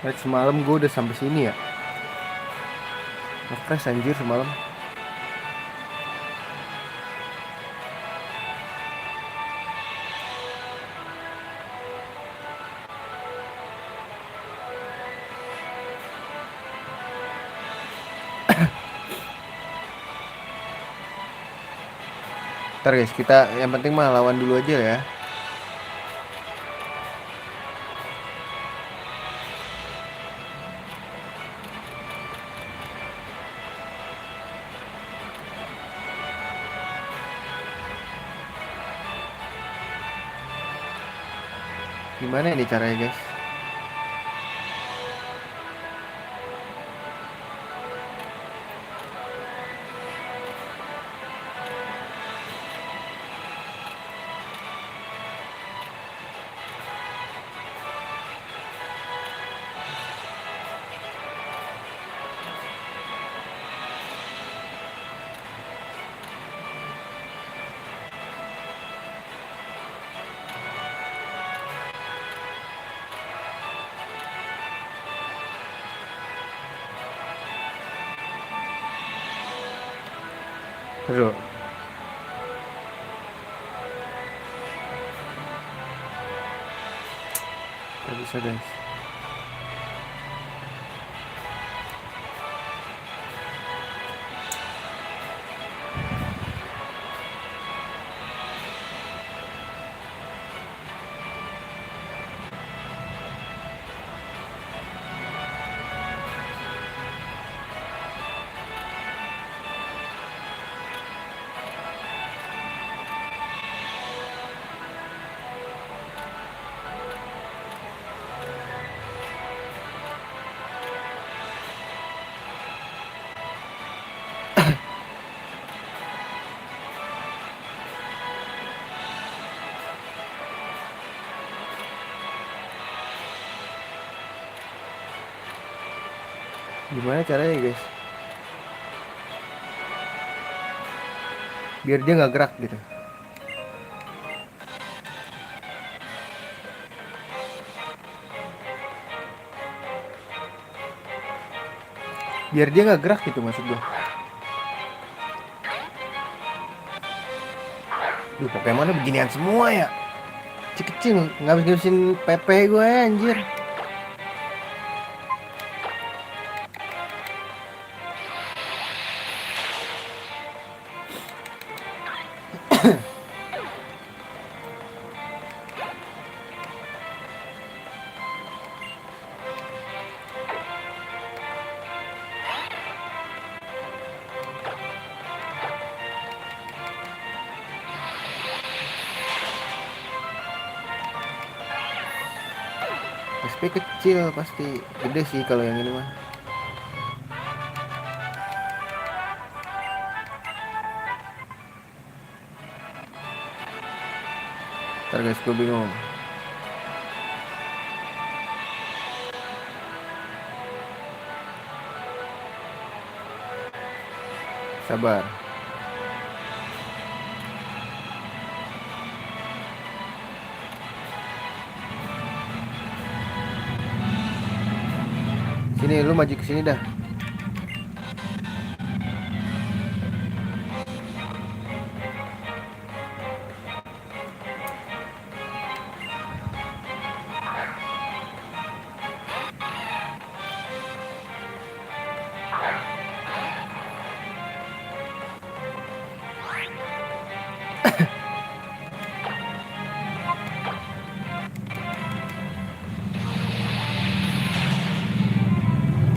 Semalam gue udah sampai sini ya. Ngefresh anjir semalam. Ntar guys, kita yang penting mah lawan dulu aja ya. Gimana ini caranya guys? Aduh. Gak bisa guys. Gimana caranya guys? Biar dia nggak gerak gitu. Biar dia nggak gerak gitu maksud gue. Duh, Pokemonnya beginian semua ya. Kecil-kecil, ngabisin PP gue anjir. SP kecil pasti, gede sih kalau yang ini mah. Ntar guys, gue bingung. Sabar. Sini, lu maju ke sini dah.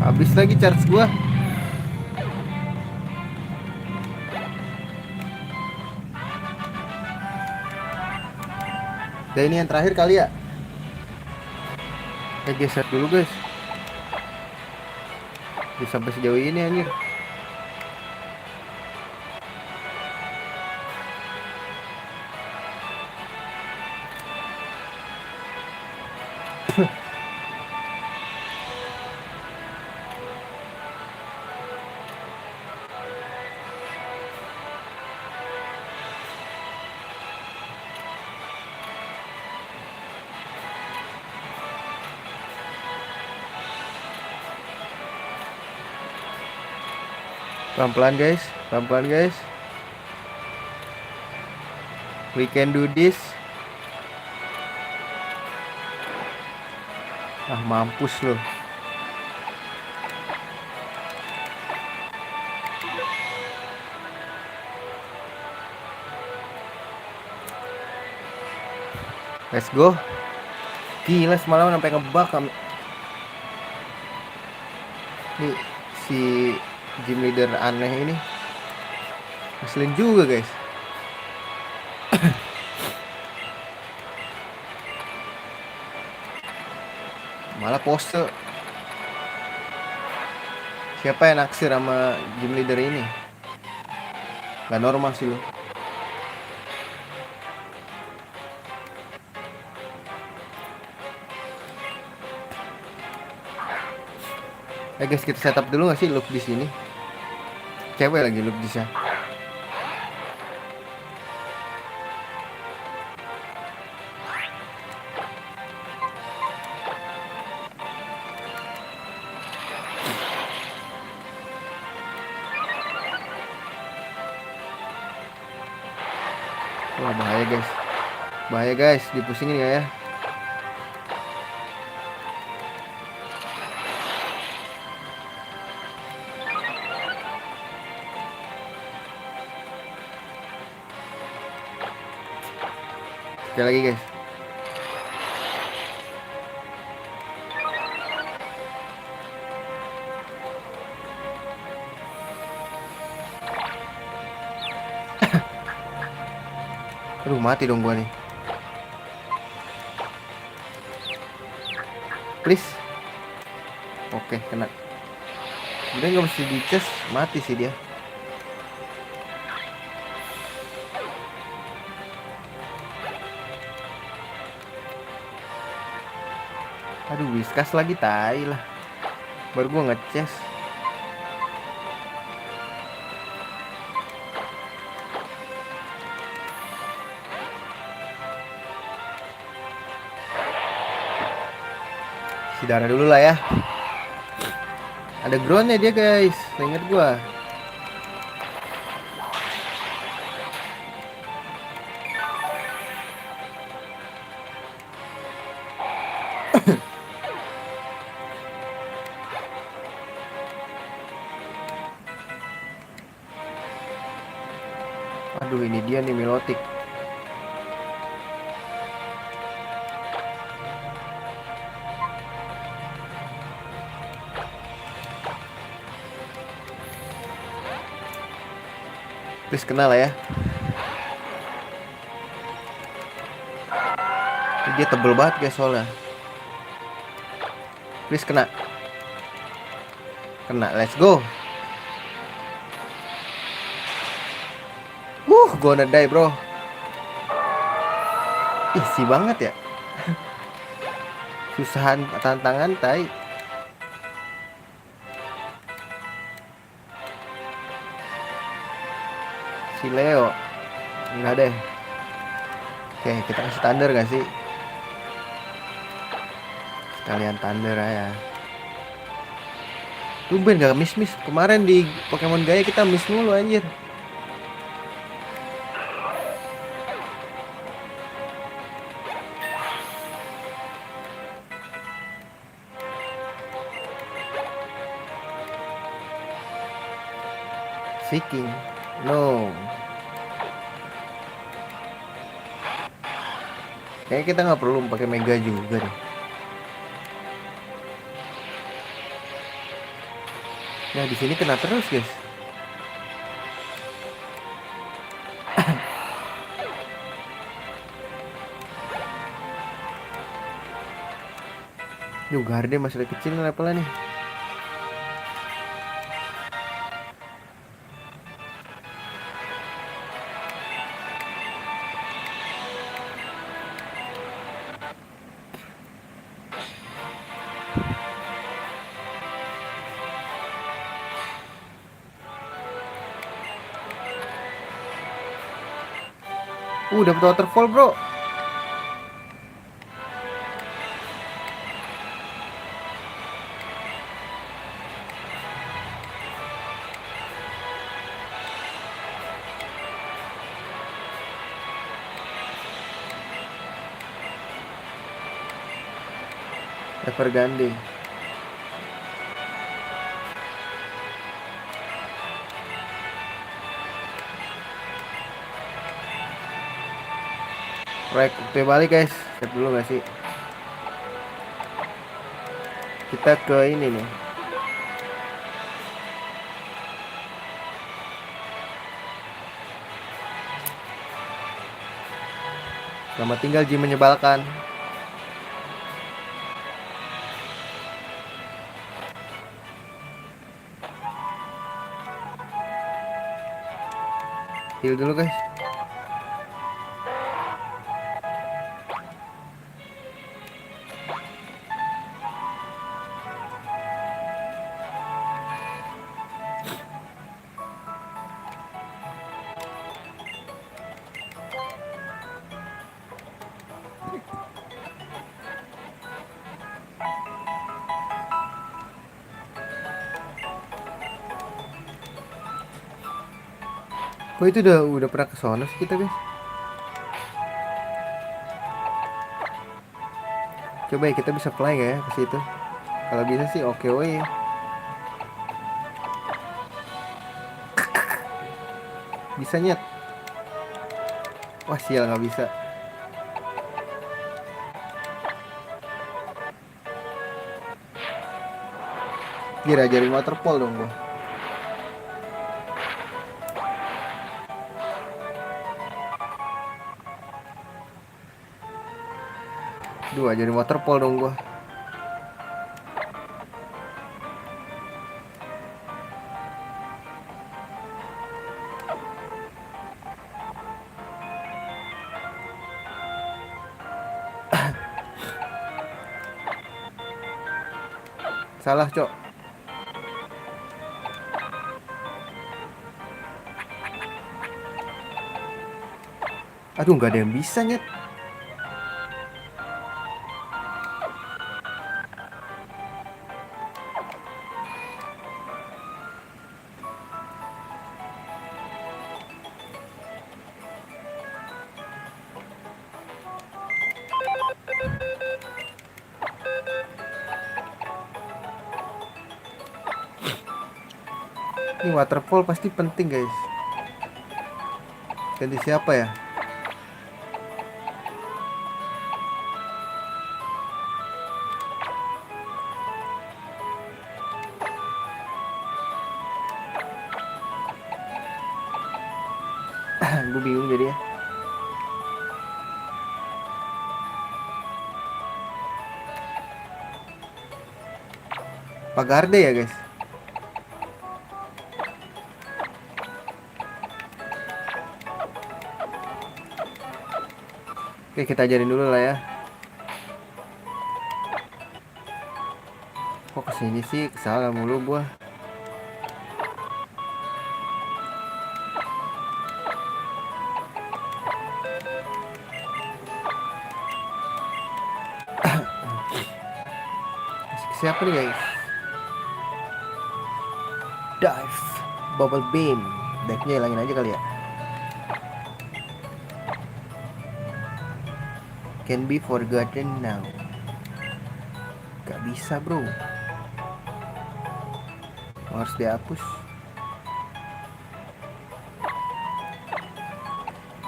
Habis lagi charge gua. Dan ini yang terakhir kali ya. Geser dulu guys. Bisa sampai sejauh ini anjir. Pelan-pelan guys, pelan-pelan guys. We can do this. Ah, mampus lo. Let's go. Gila semalam sampai ngebug nih si gym leader aneh ini. Ngeselin juga guys. Malah pose. Siapa yang naksir sama gym leader ini? Gak normal sih lo. Guys, kita setup dulu gak sih look di sini? Cewek lagi look di sana. Wah, bahaya guys. Bahaya guys, dipusingin ya. Sekali lagi guys. Aduh, mati dong gua nih. Please. Oke, kena. Udah nggak mesti dicas, mati sih dia. Aduh, Whiskas lagi, tai lah. Baru gua ngecas. Si darah dulu lah ya. Ada groundnya dia guys, inget gua. Aduh, ini dia nih Milotic. Please kenal lah ya. Dia tebel banget guys soalnya. Please kena. Kena, let's go. Gonna die bro. Isi banget ya. Susahan tantangan tai. Si Leo enggak deh. Oke, kita kasih thunder gak sih? Sekalian thunder aja. Tumben gak miss. Kemarin di Pokemon Gaya kita miss mulu anjir. Seeking. No. Kayaknya kita nggak perlu pakai Mega juga deh. Nah, di sini kena terus, guys. Yuh, Garde masih kecil levelnya nih. Dapat waterfall, bro. Evergrande. Proyek waktu balik guys. Siap dulu gak sih? Kita ke ini nih. Selamat tinggal Jim menyebalkan. Heal dulu guys. Kok itu udah pernah ke sono sih kita guys? Coba ya kita bisa fly gak ya ke situ? Kalau bisa sih oke ya. Bisa nyet. Wah sial nggak bisa. Dia ajarin waterfall dong gua. Duh ajarin waterfall dong gua. Salah cok. Aduh nggak ada yang bisa nyet. Ini waterfall pasti penting guys. Ganti siapa ya? Gue bingung jadi ya. Pagarde ya guys. Oke kita ajarin dulu lah ya. Kok kesini sih salah mulu gua. Siapa nih guys? Dive Bubble Beam. Dive-nya hilangin aja kali ya. Can be forgotten now. Gak bisa bro. Harus dihapus.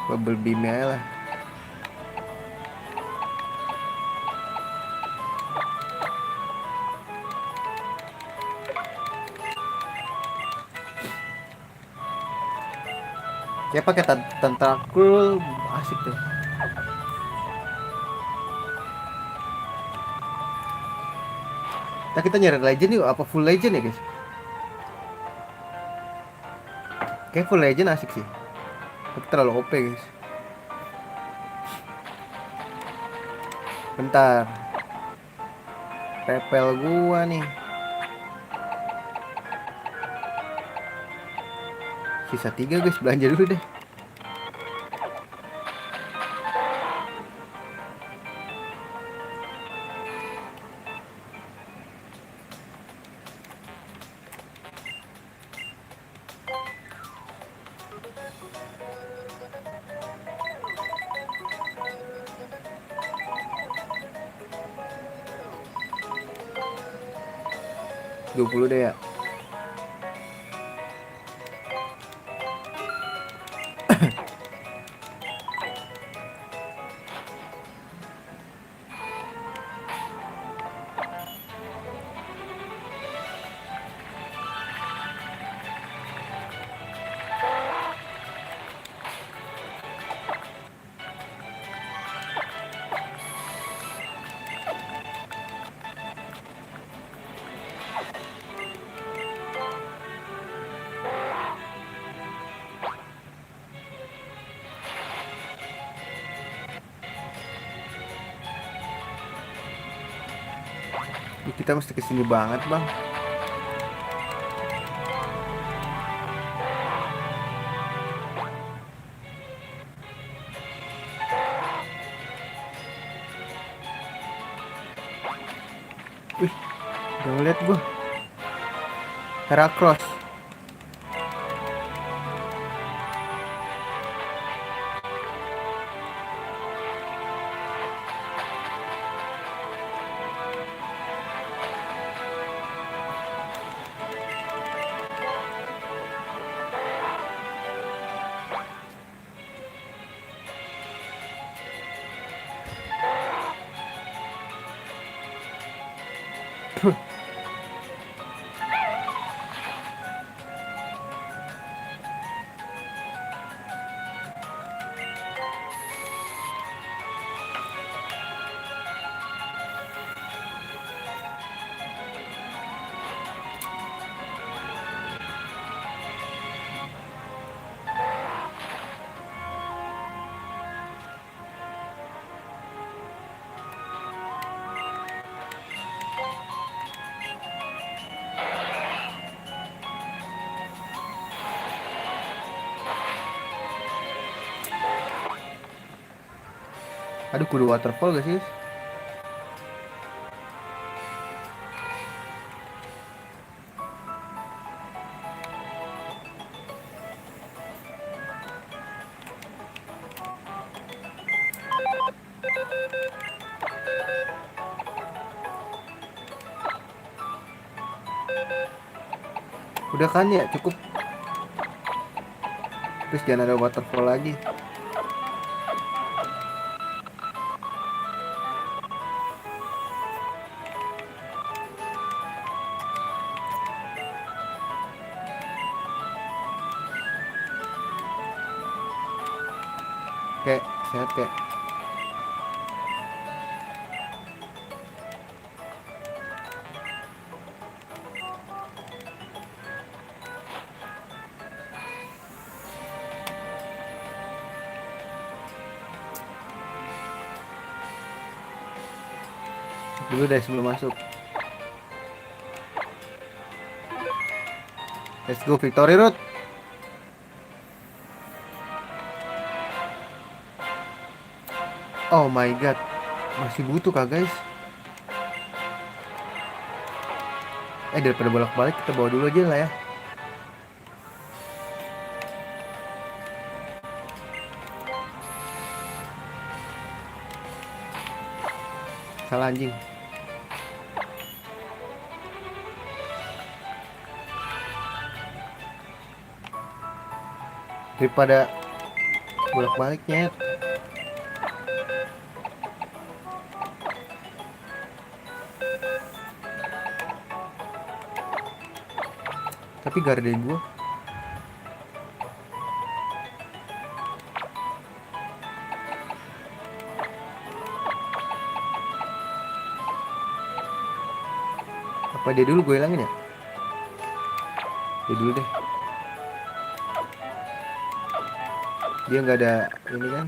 Bubble Beam-nya lah. Kayak pakai tentakel asik tuh. Nah kita nyari legend yuk, apa full legend ya guys? Kayak full legend asik sih. Tapi terlalu OP guys. Bentar. Repel gua nih. Sisa 3 guys, belanja dulu deh. 20 deh ya. Kita mesti kesini banget bang. Wih, udah ngeliat gua Heracross. Aduh, kudu waterfall gak sih? Udah kan ya, cukup. Terus jangan ada waterfall lagi. Kayak sehat kayak. Dulu deh sebelum masuk. Let's go Victory Road. Oh my god. Masih butuh kah guys? Daripada bolak-balik kita bawa dulu aja lah ya. Salah anjing. Daripada bolak-baliknya. Tapi garden gua apa dia dulu gue hilangin ya? Dia dulu deh. Dia nggak ada ini kan?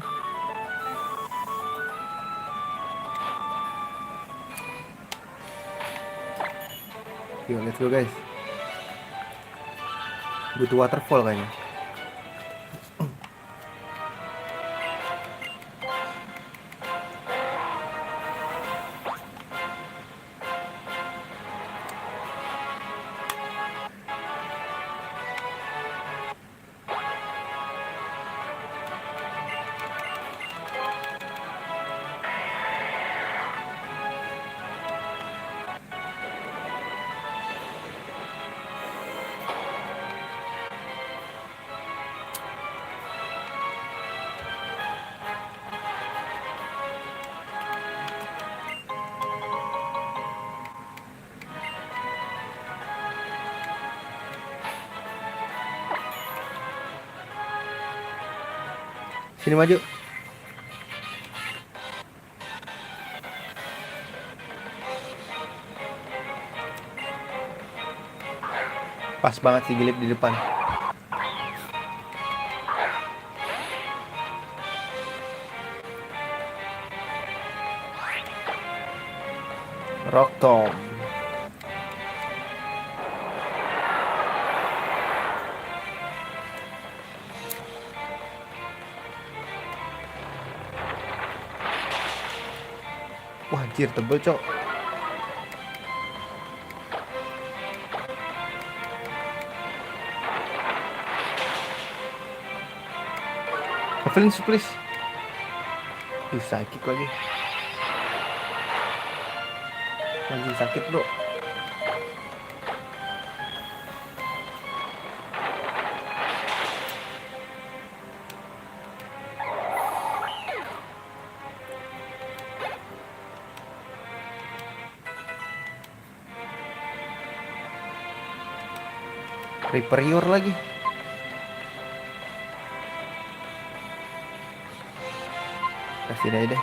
Yuk, let's go guys. Butuh waterfall kayaknya. Sini maju. Pas banget si Gilip di depan. Rock Tom. Wah anjir tebel cok. Evelyn please. Sakit lagi. Anjing sakit bro. Reperior lagi. Kasih deh.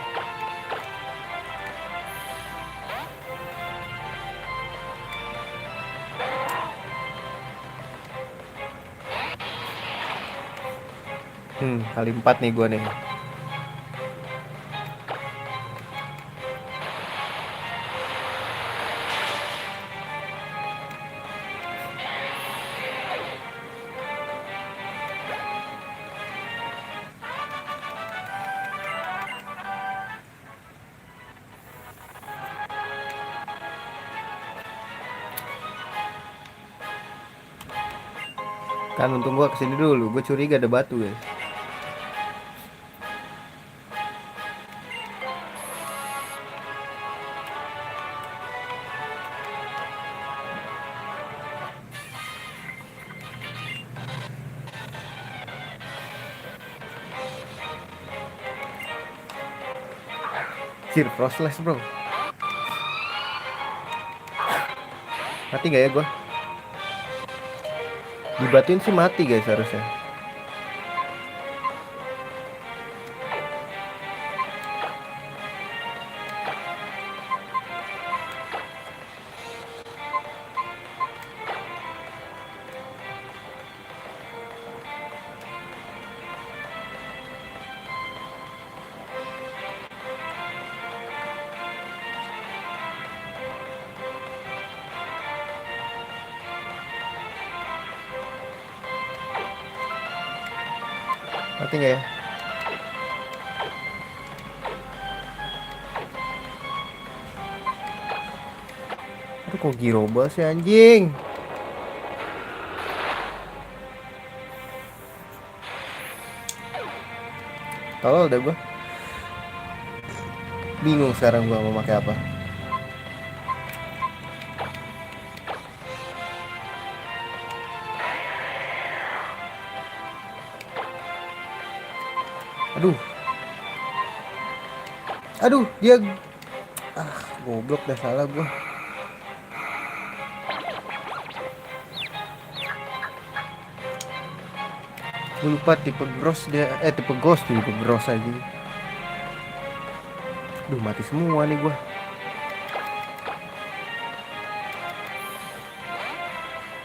Kali 4 nih gua nih. Kan untung gua kesini dulu, gua curiga ada batu guys. Sir frostless bro. Mati gak ya gua? Dibatuin sih mati guys harusnya. Mati gak ya? Aduh kok giroba sih anjing. Tolol deh gua. Bingung sekarang gua mau pakai apa. Aduh, dia goblok dah, salah gua. Gua lupa tipe gross dia, tipe ghost tuh, tipe gross aja. Duh, mati semua nih gua.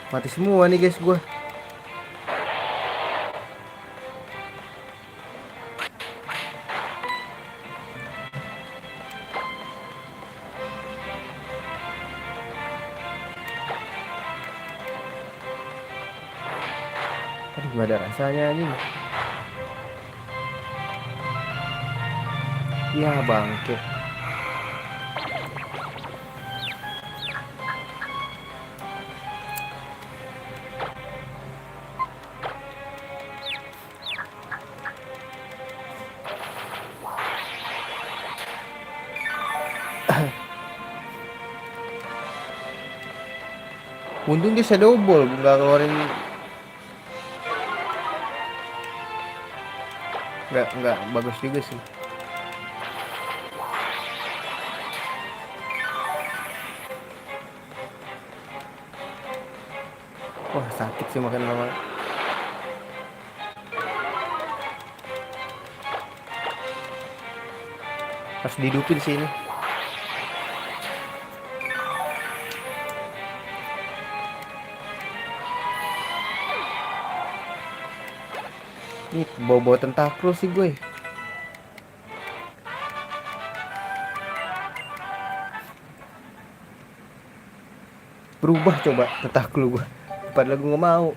Mati semua nih guys gua. Aduh, gak ada rasanya nih. Ya bangke. Untung dia shadow ball, nggak keluarin. Nggak bagus juga sih. Wah sakit sih makan lama. Harus dihidupin sini. Ini bawa-bawa tentakel sih gue. Berubah coba tentakel gue. Padahal gue nggak mau.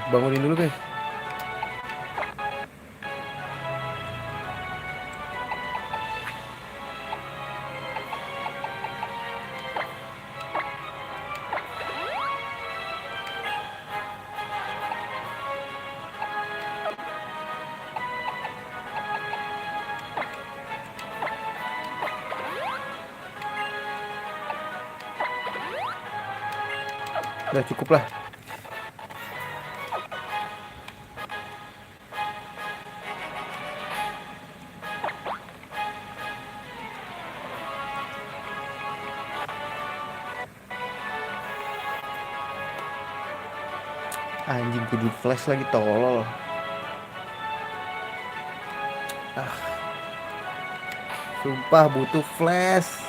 Bangunin dulu guys. Udah cukup lah. Anjing kudu flash lagi tolol. Sumpah butuh flash.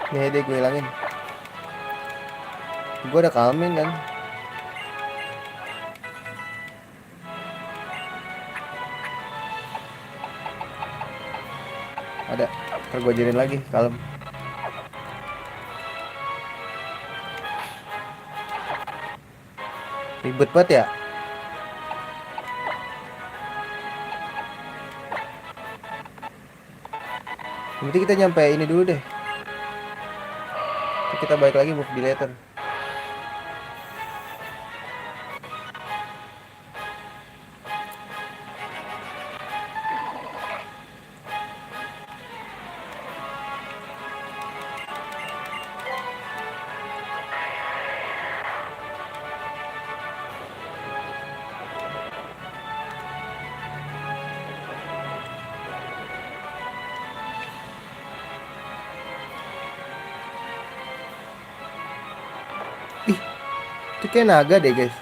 Nih deh gue hilangin. Gue udah kalmin kan. Ada. Ntar gue ajarin lagi kalem. Ribet banget ya. Nanti kita nyampe ini dulu deh. Kita balik lagi move di later. Itu kayak naga deh guys.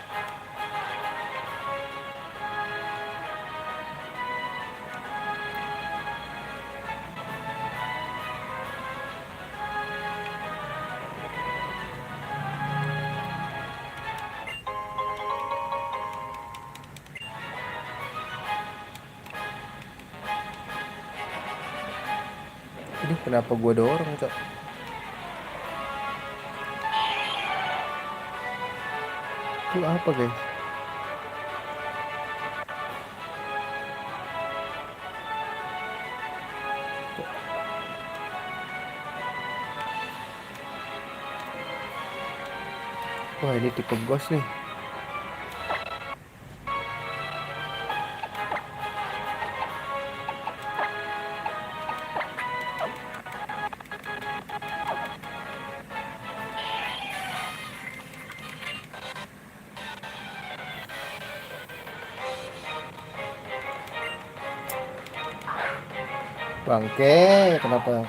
Ini kenapa gua dorong cok? Itu apa guys? Wah ini tipe ghost nih. Bangke, kenapa?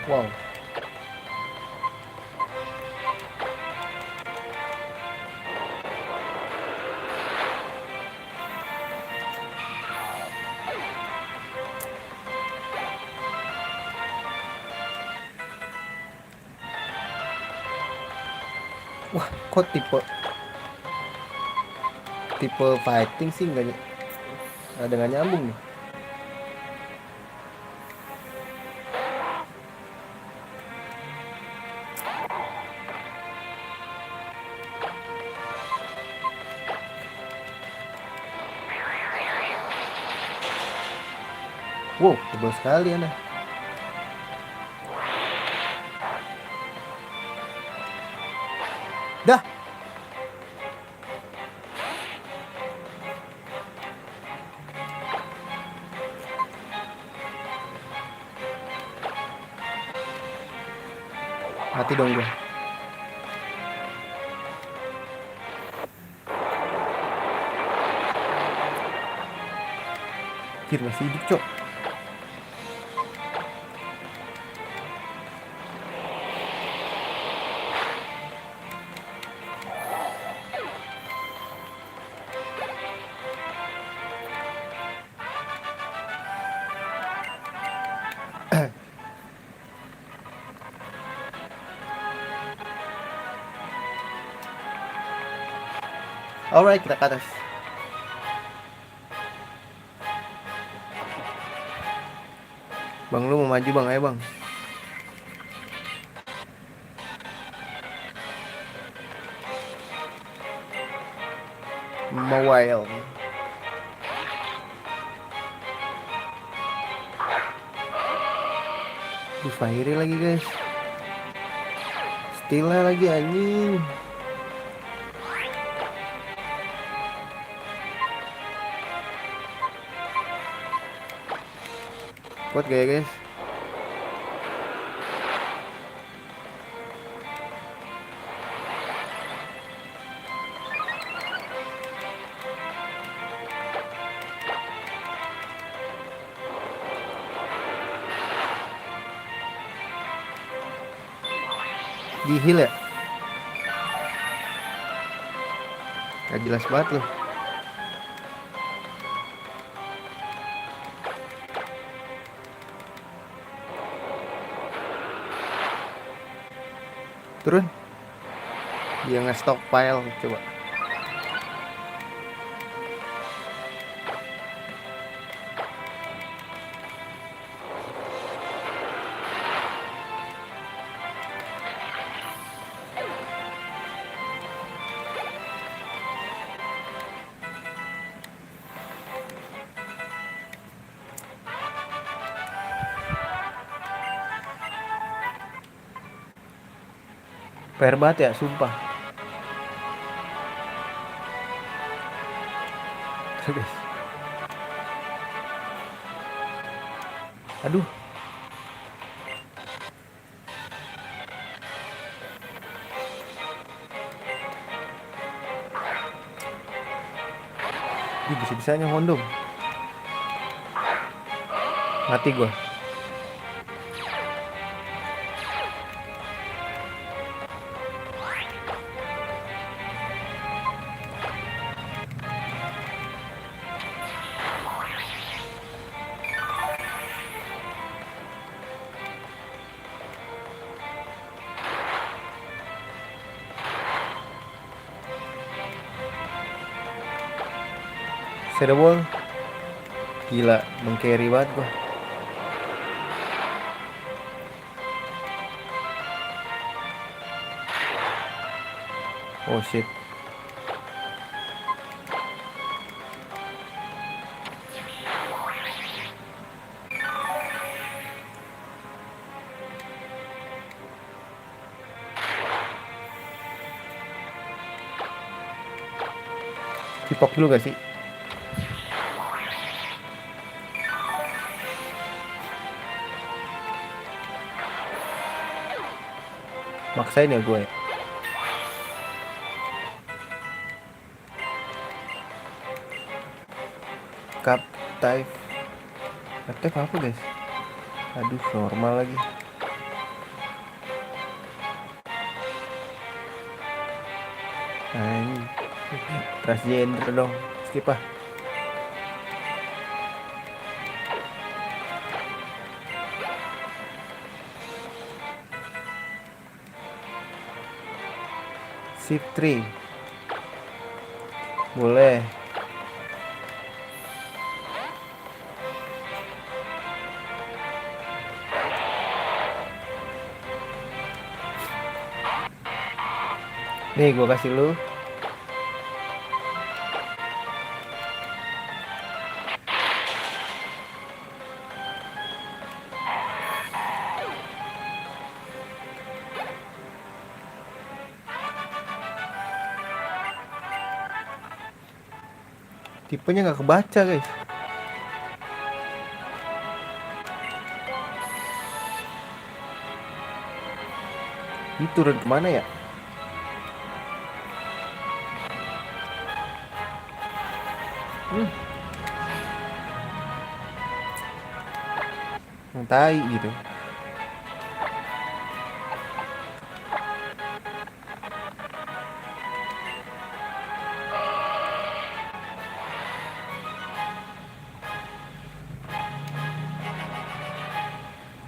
Wow. Wah, kok tipe fighting sih nggak ada nggak nyambung nih. Wow, tebal sekali ya. Dah. Mati dong gua. Kir masih hidup, Cok. Alright, kita ke atas. Bang, lu mau maju bang, ayo bang. Mobile. Di fire lagi guys. Stila lagi anjing. Kuat gak ya guys? Di heal ya? Gak jelas banget loh. Turun. Dia nge-stockpile coba. PR banget ya, sumpah. Guys. Aduh. Ih, bisa-bisanya hondom. Mati gua. Cerebol. Gila, meng-carry banget gua. Oh shit. Cipok dulu gak sih? Maksain ya gue. Captive. Captive apa guys? Aduh, normal lagi. Transgender dong. Skip ah. Shift 3. Boleh. Nih gue kasih lu. Tipenya nggak kebaca guys. Ini turun kemana ya? Yang tai gitu.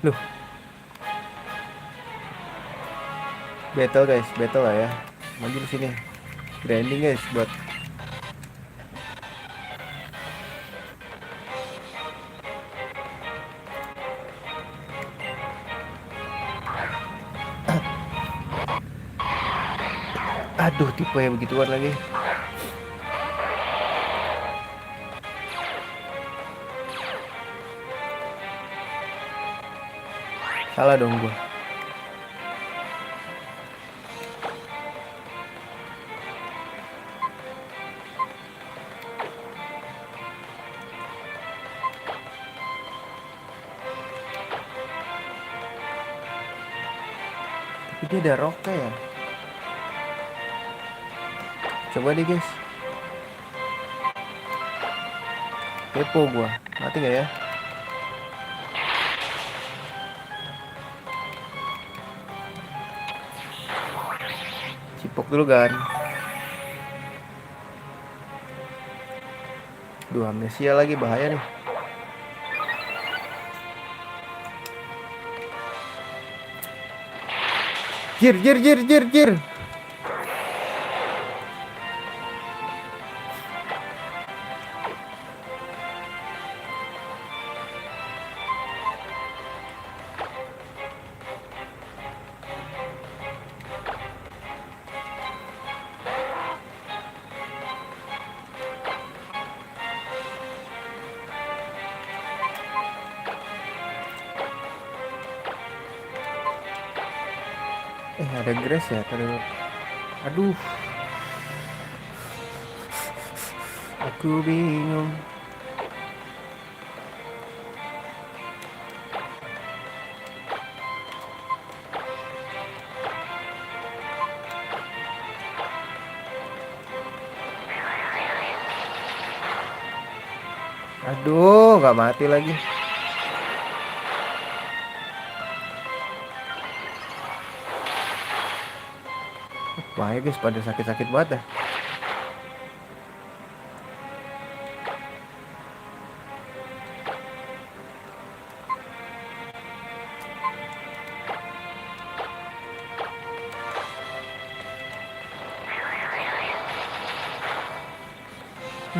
Loh. Battle guys, battle lah ya. Maju di sini. Grinding guys buat aduh tipe ya begituan lagi. Salah dong gua. Tapi dia ada roknya ya. Coba deh guys. Kepo gua. Mati gak ya? Cipok dulu kan. Duh, amnesia lagi, bahaya nih. Jir. Ada grass ya tadi. Aduh. Aku bingung. Aduh, gak mati lagi. Bahaya guys, pada sakit-sakit banget dah.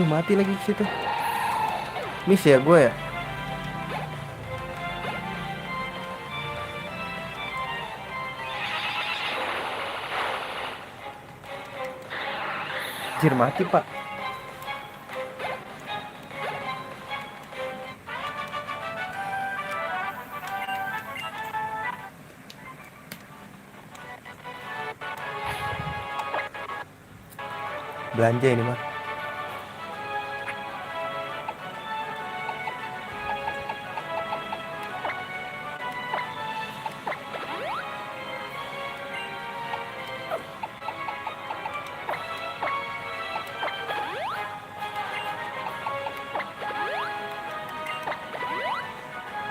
Lu mati lagi di situ. Miss ya gue ya. Anjir mati pak. Belanja ini mah.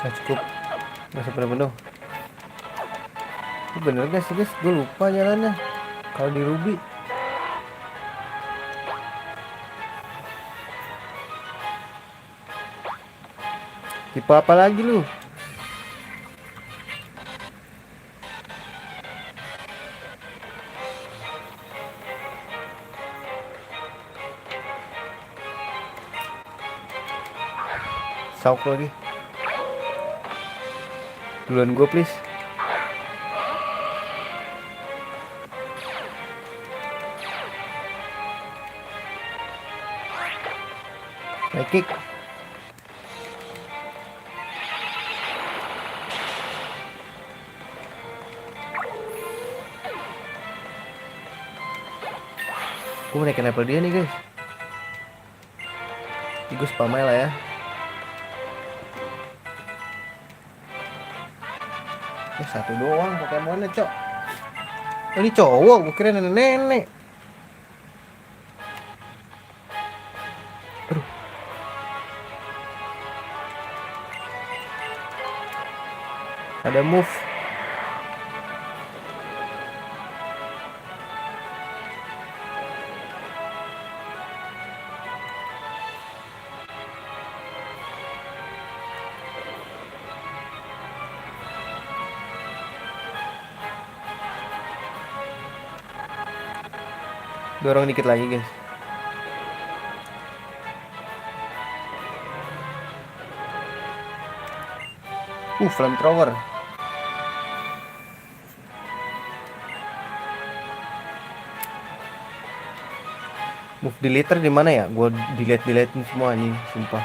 Nah, cukup. Nggak sampai penuh. Ini bener gak sih guys? Gue lupa jalannya. Kalau di Ruby. Tipe apa lagi lu? Sauk lagi. Duluan gue please. High kick. Gue naikin level dia nih guys. Gue spamai lah ya. Satu doang Pokemonnya cok. Oh, ini cowok, gue kira nenek-nenek. Aduh. Ada move. Dorong dikit lagi guys. Flamethrower. Move deleter di mana ya? Gua deletein semua anjing, sumpah.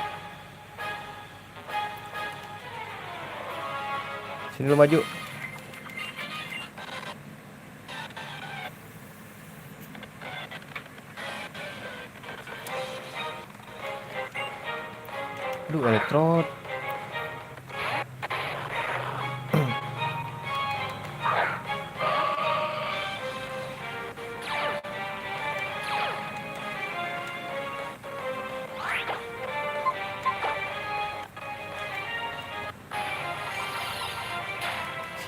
Sini lu maju. Aduh, elektrot.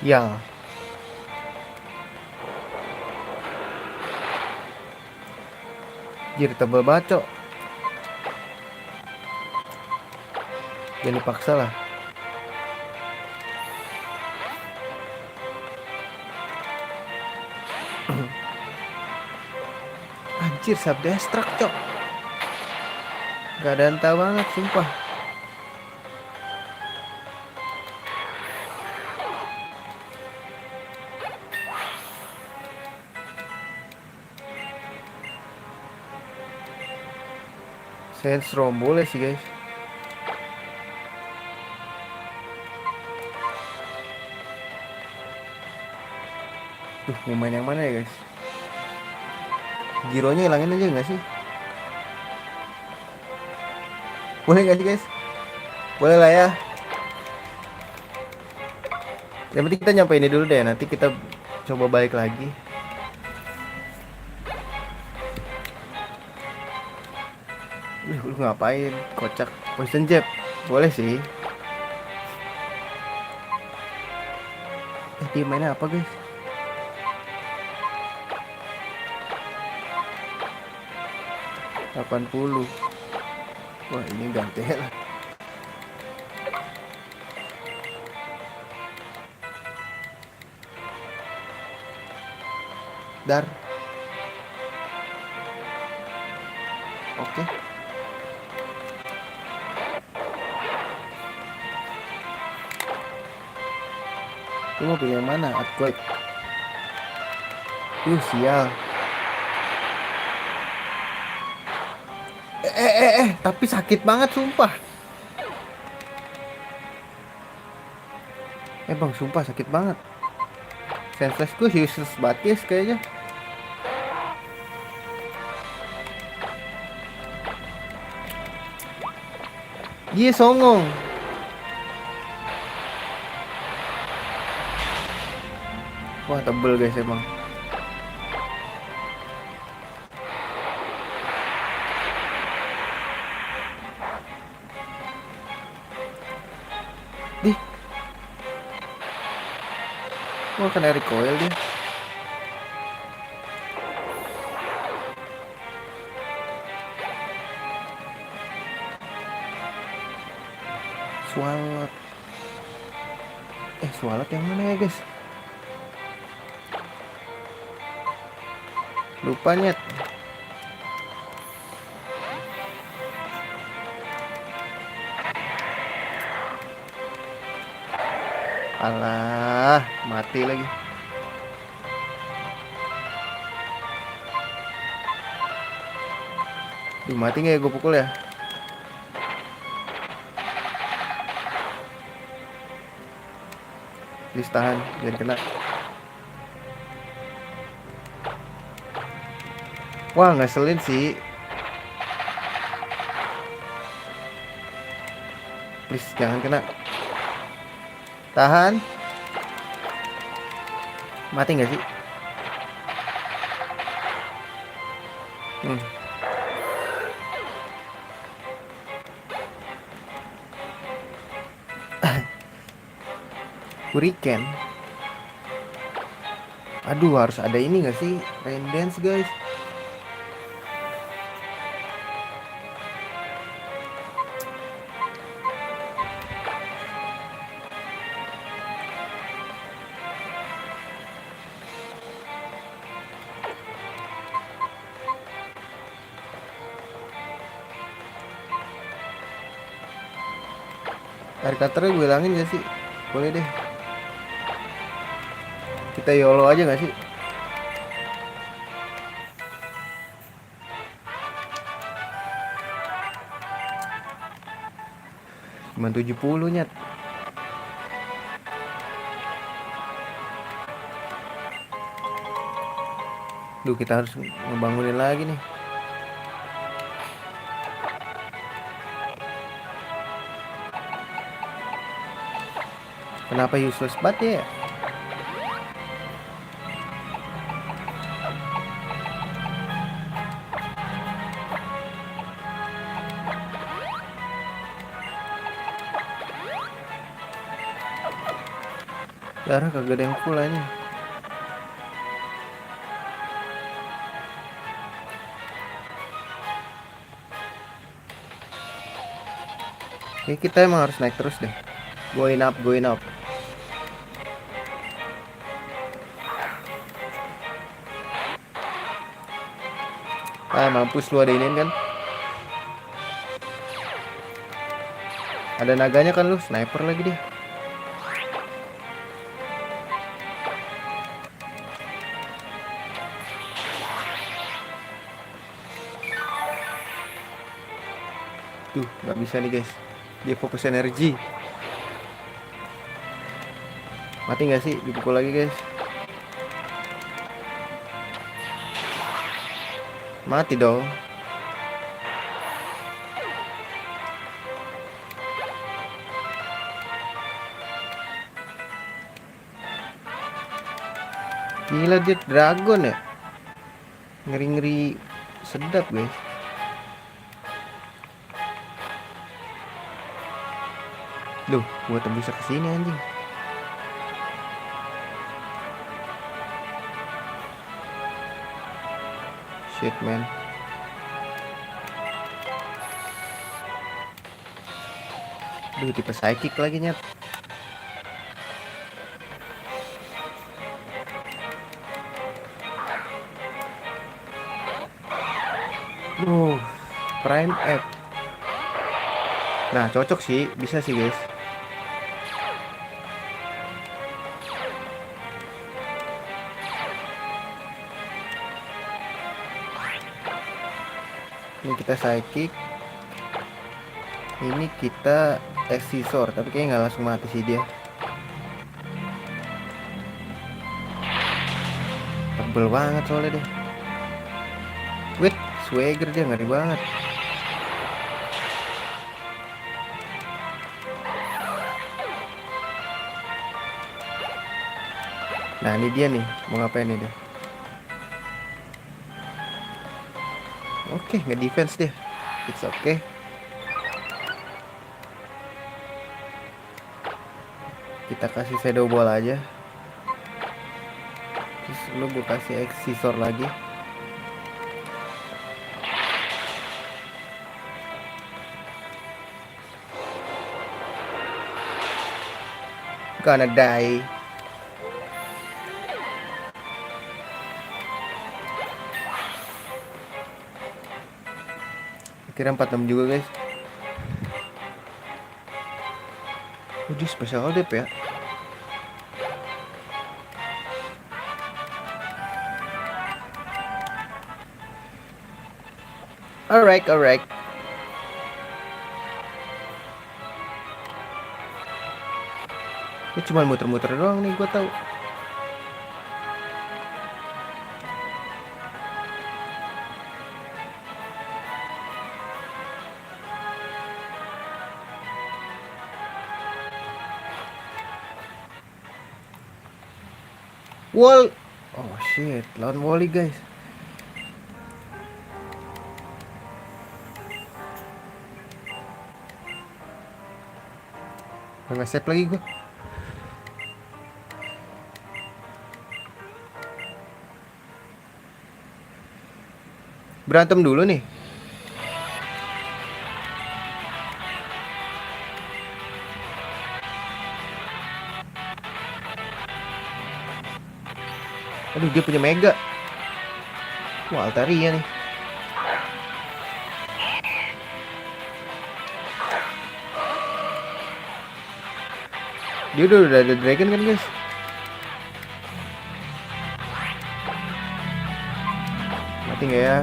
Sial. Jir tebel bacok. Jangan dipaksa lah. Anjir, subdestruct cok. Gak ada entah banget sumpah. Sandstorm boleh sih guys. Mau main yang mana ya guys? Gironya hilangin aja nggak sih? Boleh nggak sih guys? Boleh lah ya. Yang penting kita nyampe ini dulu deh. Nanti kita coba balik lagi. Lu ngapain? Kocak. Poison jab. Boleh sih. Dia mainnya apa guys? $80. Wah, ini ganti lah. Dar. Oke. Lu mau pilih yang mana? Earthquake. Sial. Tapi sakit banget sumpah. Bang, sumpah sakit banget. Senseless gue useless batis kayaknya. Dia songong. Wah, tebel guys emang. Wah, kena recoil dia. Swalot. Swalot yang mana ya guys? Lupa nyet. Alah, mati lagi. Duh, mati nggak ya gue pukul ya? Please tahan, jangan kena. Wah, ngeselin sih. Please, jangan kena. Tahan. Mati nggak sih? Hurricane. Aduh, harus ada ini nggak sih? Rain dance, guys. Air cutter gue hilangin gak sih? Boleh deh. Kita YOLO aja gak sih? Cuma 70 nyet. Duh, kita harus ngebangunin lagi nih. Kenapa useless banget ya? Darah kagak ada yang full aja. Oke, kita emang harus naik terus deh. Going up, going up. Ah, mampus lu, ada ini kan. Ada naganya kan lu, sniper lagi deh. Tuh, nggak bisa nih guys. Dia fokus energi. Mati nggak sih? Dipukul lagi guys. Mati dong. Gila, dia dragon ya. Ngeri-ngeri sedap guys. Duh, gua tembus ke sini anjing. Shit man. Duh, tipe psychic lagi nyet. Prime F. Nah, cocok sih, bisa sih guys. Ini kita psychic. Ini kita excisor, tapi kayaknya nggak langsung mati sih dia. Tebel banget soalnya deh. Wait, swagger dia ngeri banget. Nah, ini dia nih, mau ngapain nih dia? Oke, nge-defense dia. It's okay. Kita kasih shadow ball aja. Terus lu gue kasih excisor lagi. Gonna die. Kira 46 juga guys. Dia special dep ya. Alright, alright. Ini cuma muter-muter doang nih, gue tahu. Wall. Oh shit, lawan volley guys. Nggak save lagi gue. Berantem dulu nih. Aduh, dia punya mega. Wah, Altaria nih. Dia udah ada dragon kan guys. Mati nggak ya?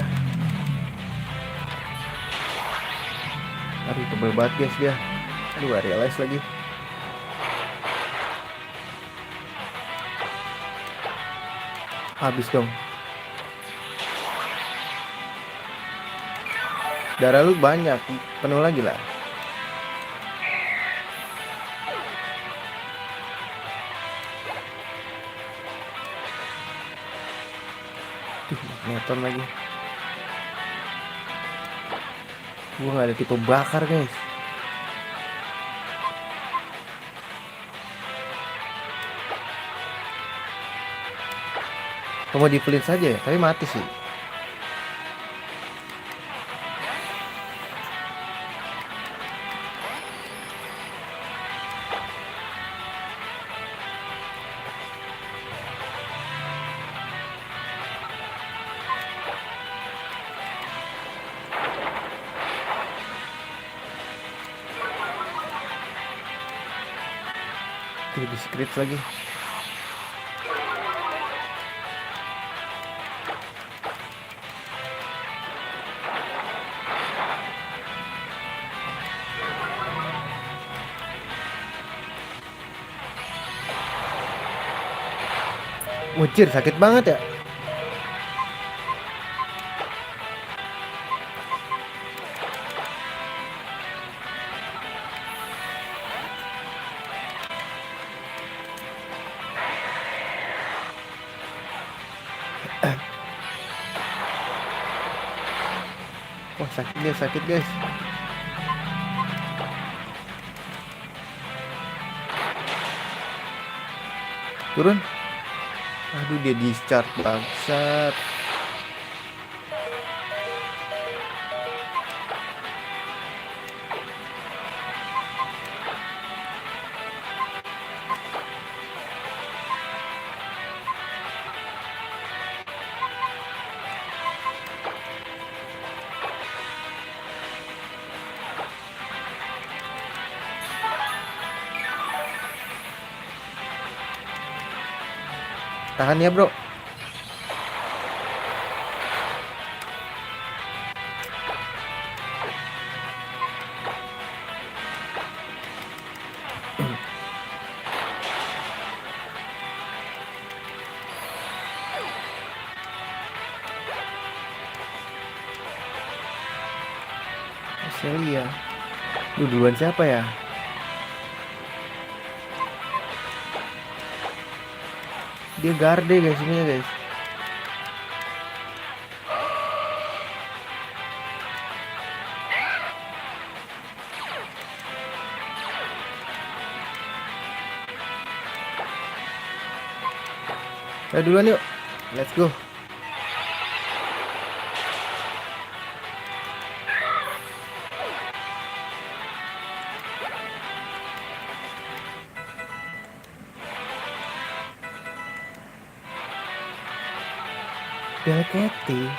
Aduh, tebel banget guys dia. Aduh, realize lagi. Habis dong. Darah lu banyak, penuh lagi lah. Neton lagi. Gua nggak ada tipe bakar guys. Mau di flint saja ya, tapi mati sih. Di script lagi. Wajir, sakit banget ya. Wah, sakit guys. Turun. Aduh, dia discharge bangsat. Tahan ya bro. Australia. Duluan siapa ya? Dia garde guys ini ya guys. Ayo duluan yuk. Let's go. Delketi.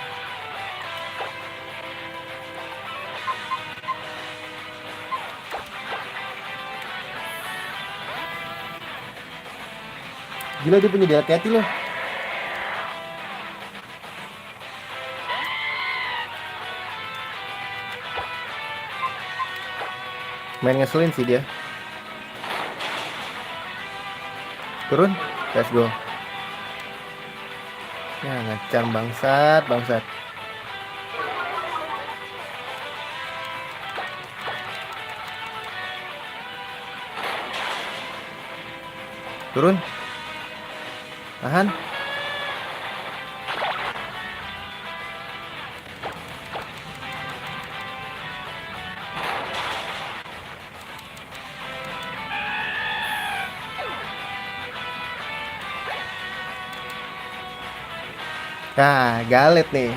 Gila, dia punya Delketi loh. Main ngeselin sih dia. Turun, let's go. Ya ngecam bangsat, bangsat. Turun. Tahan. Nah, galet nih.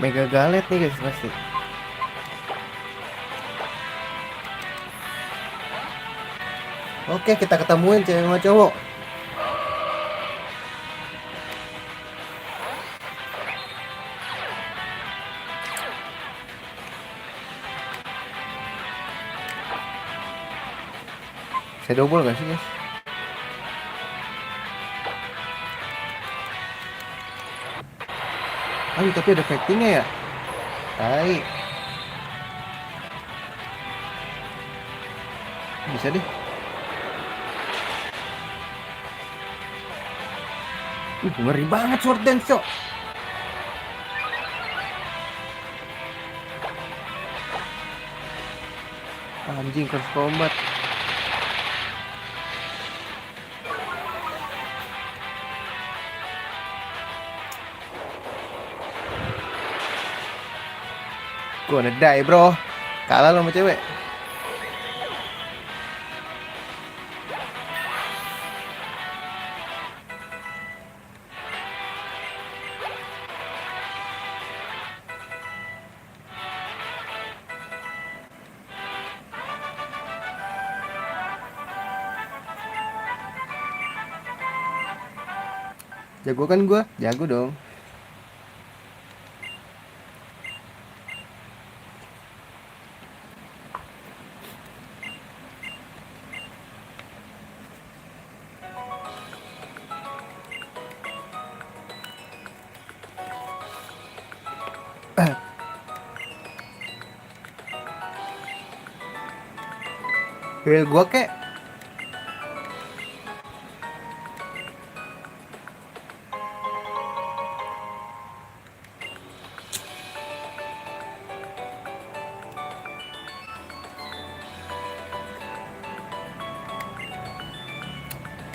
Mega galet nih guys pasti. Oke, kita ketemuin cewek sama cowok. Saya double gak sih guys? Aduh, tapi ada fightingnya ya. Tai. Bisa deh. Ngeri banget sword dance, cok. Anjing, cross combat. Gue nedai bro. Kalah lo sama cewek. Jago kan gue? Jago dong. Heal gue kek.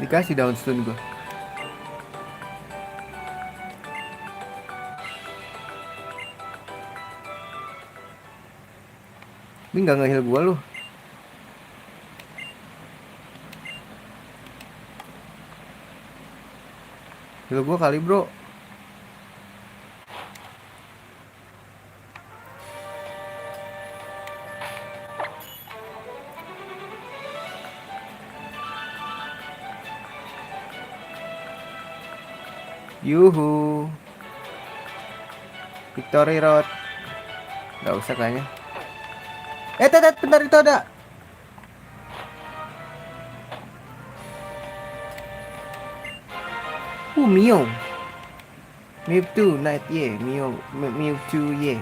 Dikasih down stun gue. Ini gak nge-heal gue lu. Heal gue kali bro. Yuhu. Victory Road. Gak usah kayaknya. Bentar itu ada. Mew. Mewtwo, Night ye. Mewtwo ye.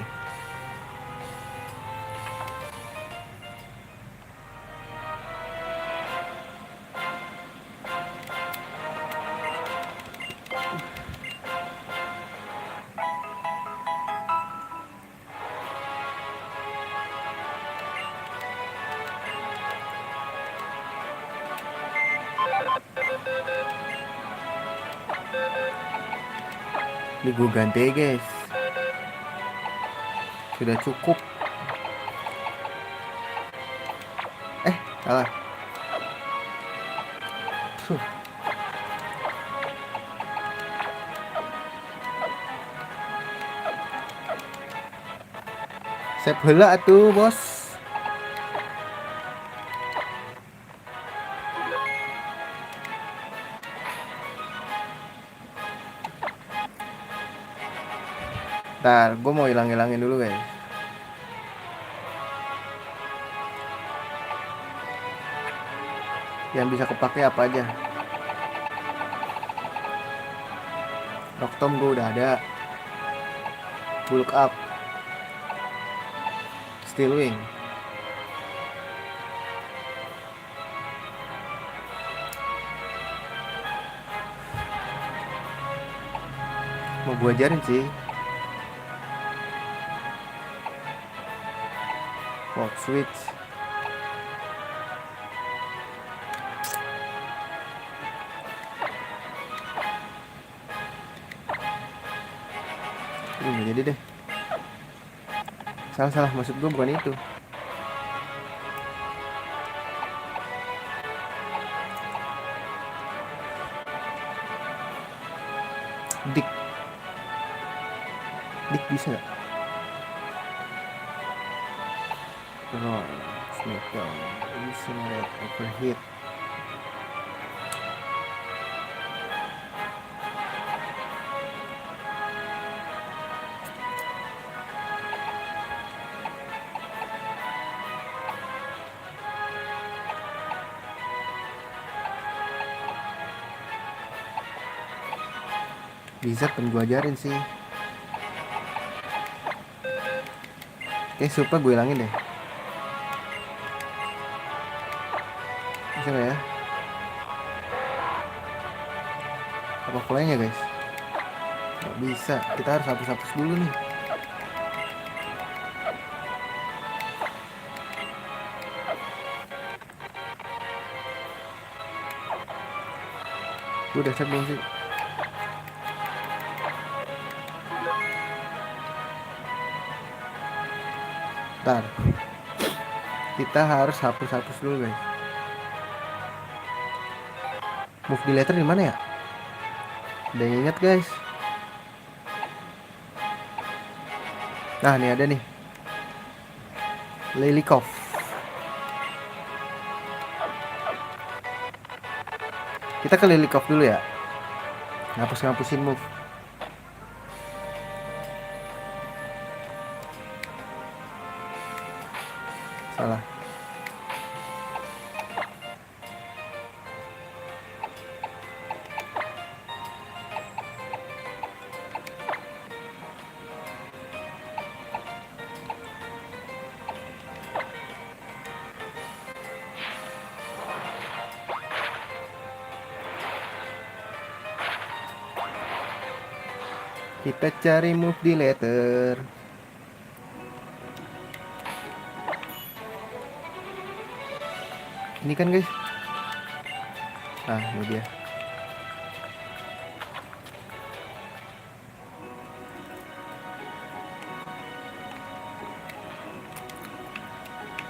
Ini gue ganti guys. Sudah cukup. Salah. Save heula atuh bos. Ntar gue mau hilangin dulu guys. Yang bisa kepake apa aja. Rock Tomb gue udah ada. Bulk up. Steel wing. Mau gua ajarin sih. Walk switch. Nggak jadi deh. Salah, maksud gue bukan itu. Dik bisa nggak? Raw, Smackdown, Incinerate, Overheat. Bisa kan gue ajarin sih. Oke, super gue hilangin deh. Bisa gak ya? Apa flynya guys? Gak bisa, kita harus hapus-hapus dulu nih. Udah set belum sih? Bentar. Kita harus hapus-hapus dulu guys. Move deleter di mana ya? Udah inget guys. Nah, nih ada nih. Lilikov. Kita ke Lilikov dulu ya. Ngapus-ngapusin move. Salah. Kita cari move deleter. Ini kan guys. Ah, ini dia.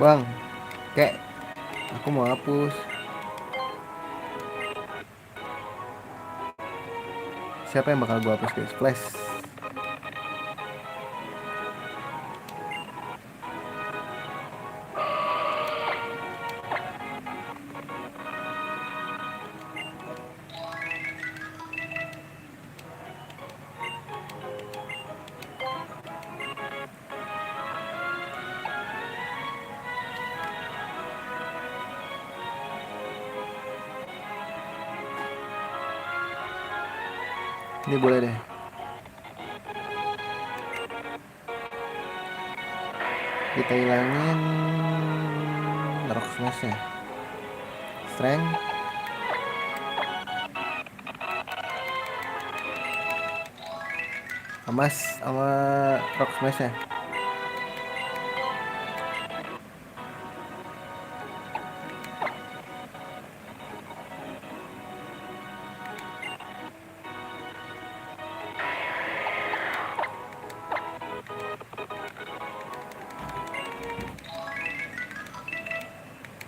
Bang, kek, aku mau hapus. Siapa yang bakal gua hapus guys? Flash. Ini boleh deh. Kita hilangin rock smash-nya. Strength. Amas sama rock smash-nya.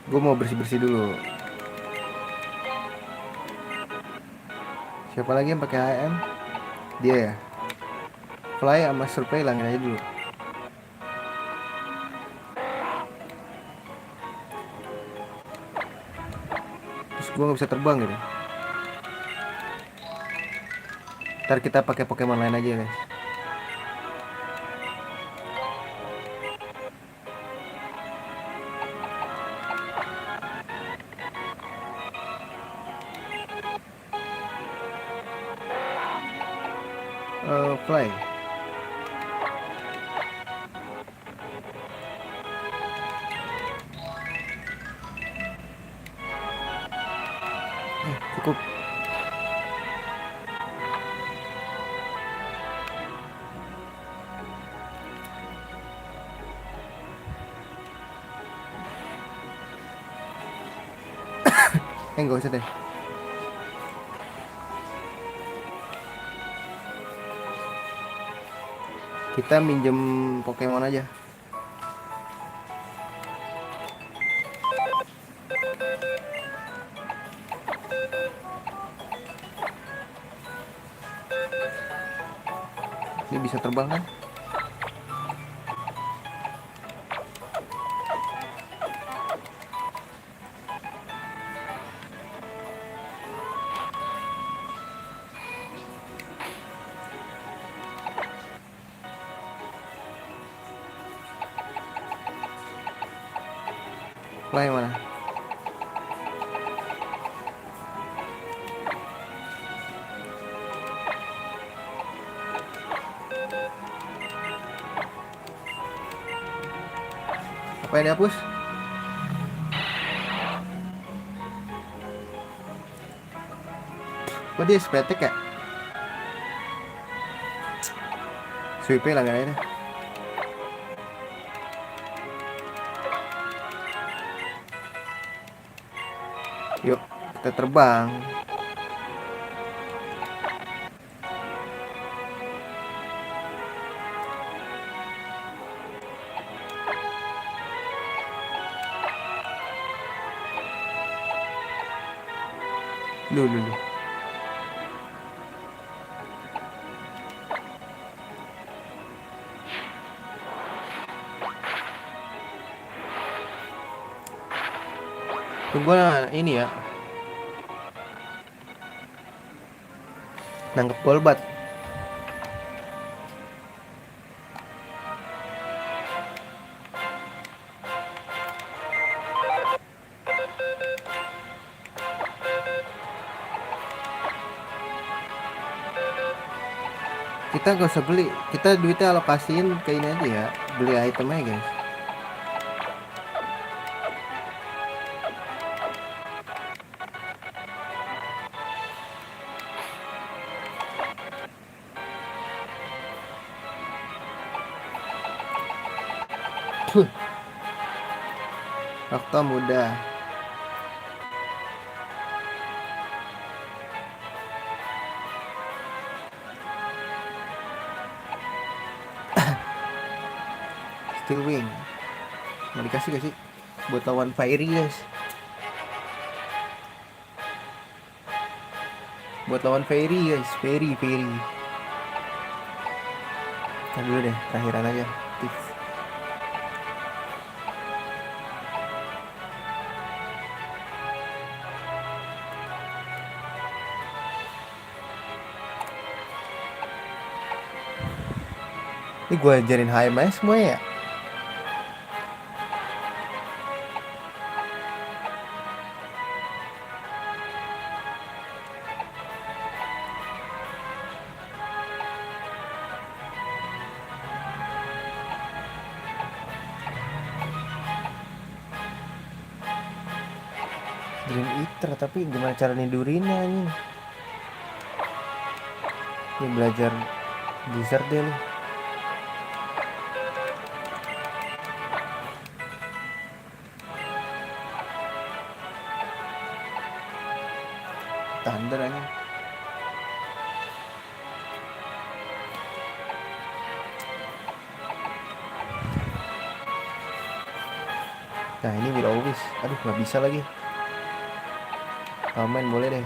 Gue mau bersih-bersih dulu. Siapa lagi yang pakai HM? Dia ya. Fly sama survey hilangin aja dulu. Terus gue nggak bisa terbang gitu. Ntar kita pakai Pokemon lain aja guys. Fly. Nggak usah deh. Kita minjem Pokemon aja. Ini bisa terbang kan? Lah yang mana? Apa yang dihapus? Kok dia spetek ya? Sweepnya langgan aja deh. Yuk, kita terbang. Dulu. Tunggu ini ya. Nangkep Golbat. Kita gak usah beli, kita duitnya alokasiin ke ini aja ya, beli item aja guys. Waktu mudah. Steel Wing. Mau dikasih gak sih? Buat lawan Fairy guys. Buat lawan Fairy guys. Fairy. Kan dulu deh, terakhiran aja. Tips. Ini gue ajarin HMS semua ya. Dream Eater, tapi gimana cara nidurinnya nih? Ini belajar Blizzard deh lu. Thunder aja. Nah ini Will Always. Aduh gak bisa lagi. Main boleh deh.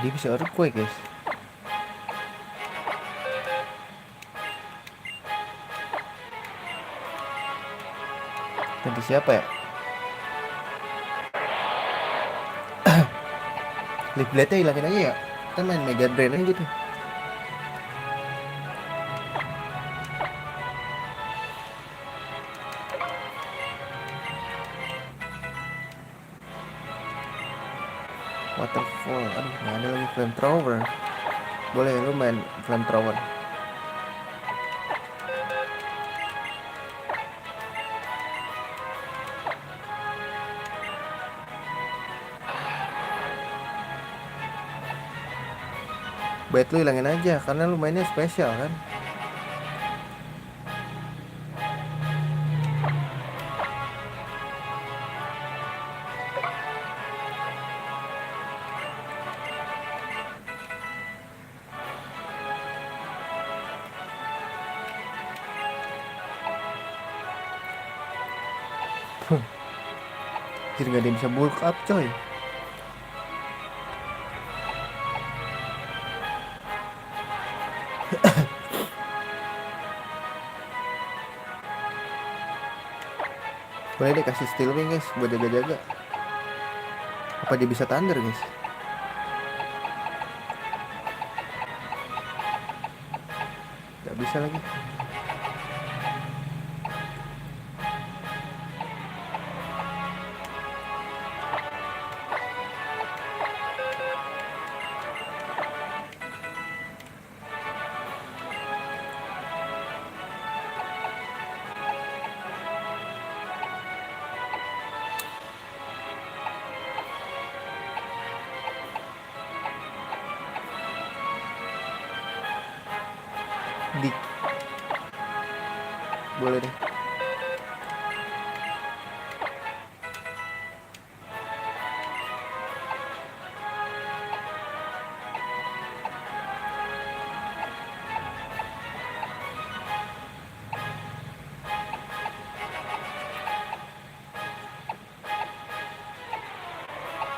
Dia bisa earthquake guys. Ganti siapa ya? Leaf Blade-nya hilangin aja ya. Kita main Mega Drain aja gitu. Waterfall. Aduh gak ada lagi Flamethrower. Boleh lu main Flamethrower. bait lu hilangin aja karena lu mainnya spesial kan. Jadi gak ada yang bisa bulk up coy. Boleh deh kasih steel wing guys buat jaga-jaga. Apa dia bisa thunder guys? Gak bisa lagi. Dik. Boleh deh.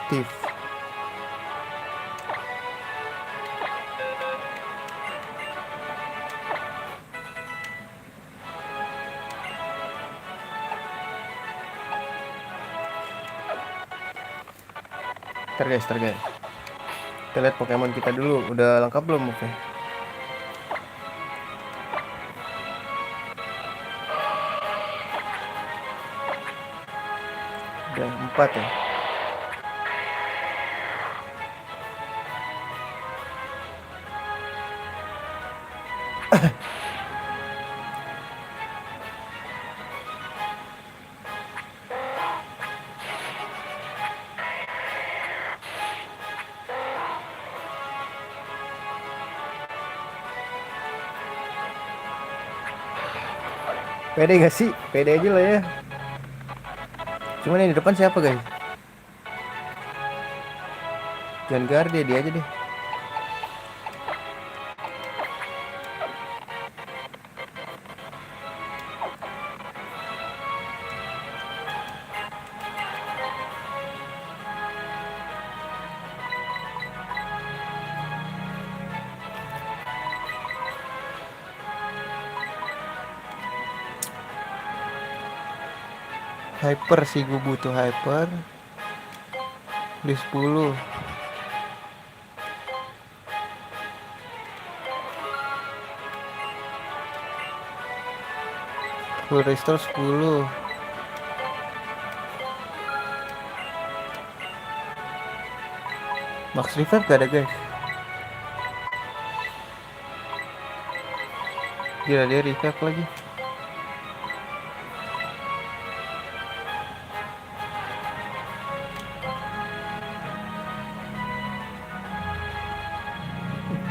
Tiff. Ntar guys. Kita lihat Pokemon kita dulu. Udah lengkap belum? Oke. Udah 4 ya. Pede gak sih? Pede aja lah ya. Cuman yang di depan siapa guys? Jangan Garde, dia aja deh. Hyper sih, gue butuh hyper. Di 10. Full restore 10. Max revive gak ada guys. Gila, dia revive lagi.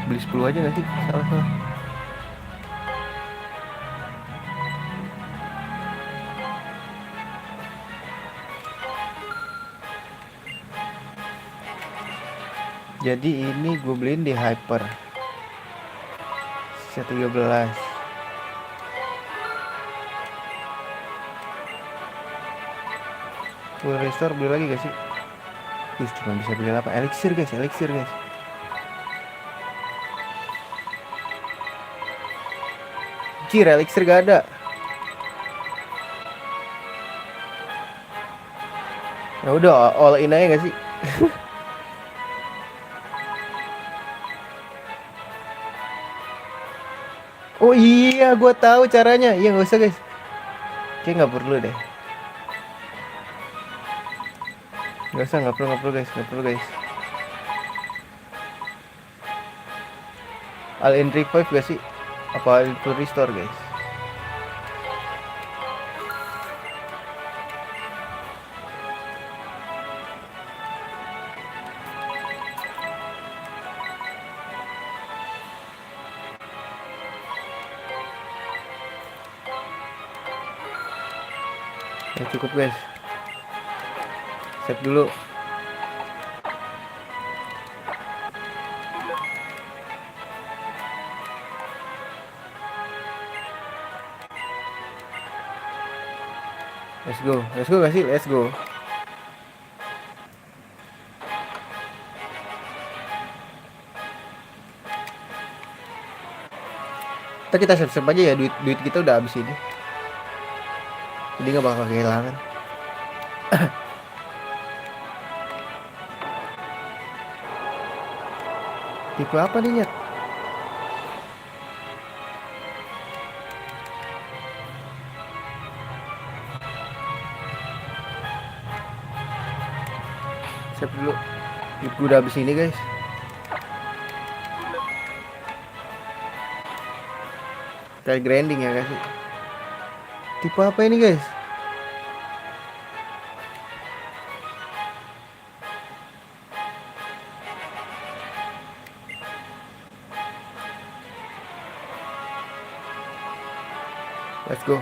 Beli 10 aja gak sih? Salah. Jadi ini gue beliin di hyper. Sisa 13. Full restore beli lagi gak sih? Cuma bisa beli apa? Elixir guys. Cir, elixir gak ada. Ya udah all in aja gak sih? Oh iya, gue tahu caranya. Iya nggak usah guys. Kayak nggak perlu deh. Nggak perlu guys. All in revive gak sih? Apa itu restore guys? Ya cukup guys. Save dulu. Let's go. Let's go gak sih? Let's go. Kita save aja ya, duit kita udah habis ini. Jadi nggak bakal kehilangan. Tipe apa nih Nyet? Save dulu. Duit gue udah habis ini guys. Kayak grinding ya guys. Tipe apa ini guys? Let's go.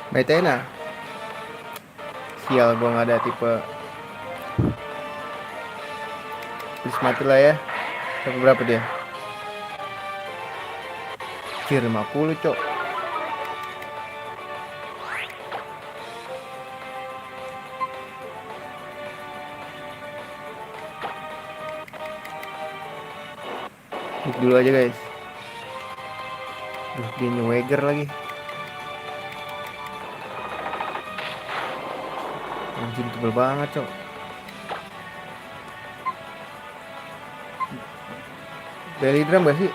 Metena. Sial gua nggak ada tipe. Please mati lah ya. Sampai berapa dia? Kira 50 cok. Hit dulu aja guys. Dia nyeweger lagi. Anjing tebel banget cok. Belly drum gak sih?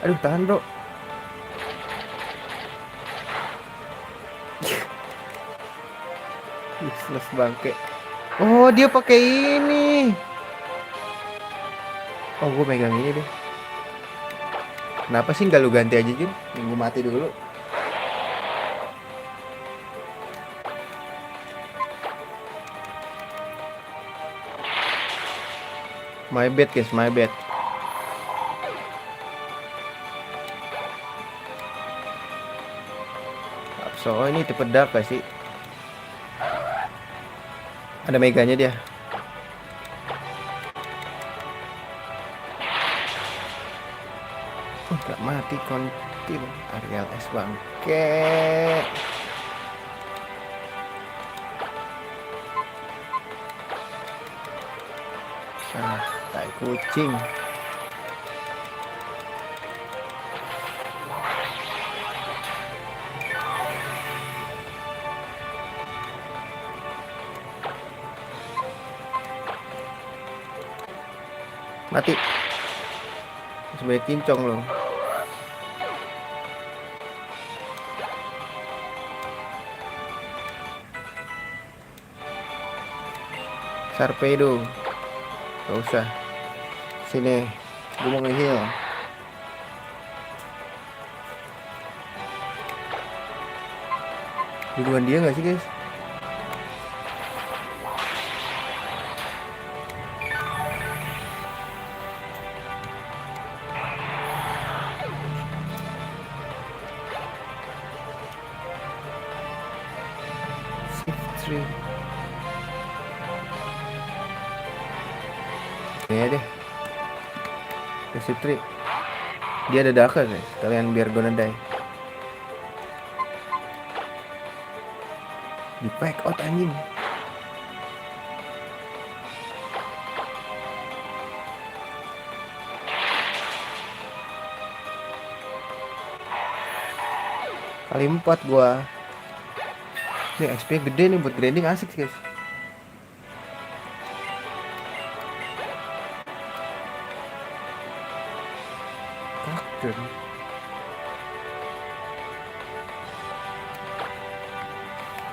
Aduh tahan bro. Useless bangke. Oh dia pakai ini. Oh gue megang ini deh. Kenapa sih nggak lu ganti aja Jun? Gue mati dulu. My bad guys, my bad. So ini tipe dark gak sih? Ada meganya dia. Gak mati kontin. Ariel S bangke. Tai kucing. Mati. Sebagai kincong loh. Sarpedo. Gak usah. Sini, gue mau nge-heal. Duluan dia gak sih guys? Shift 3. Ya deh. Shift 3. Dia ada Daka guys. Kalian biar gonna die. Di pack out anjing. Kali 4 gua. Ini XP gede nih buat grinding asik guys.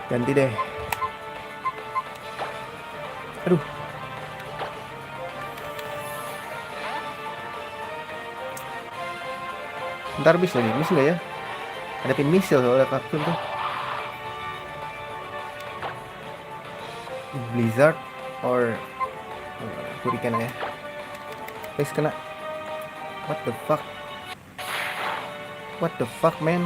Ganti deh. Aduh. Ntar bis lagi, miss nggak ya? Ada pin missile soalnya kapsul tuh. Blizzard or Hurricane ya. Please kena. What the fuck? What the fuck, man?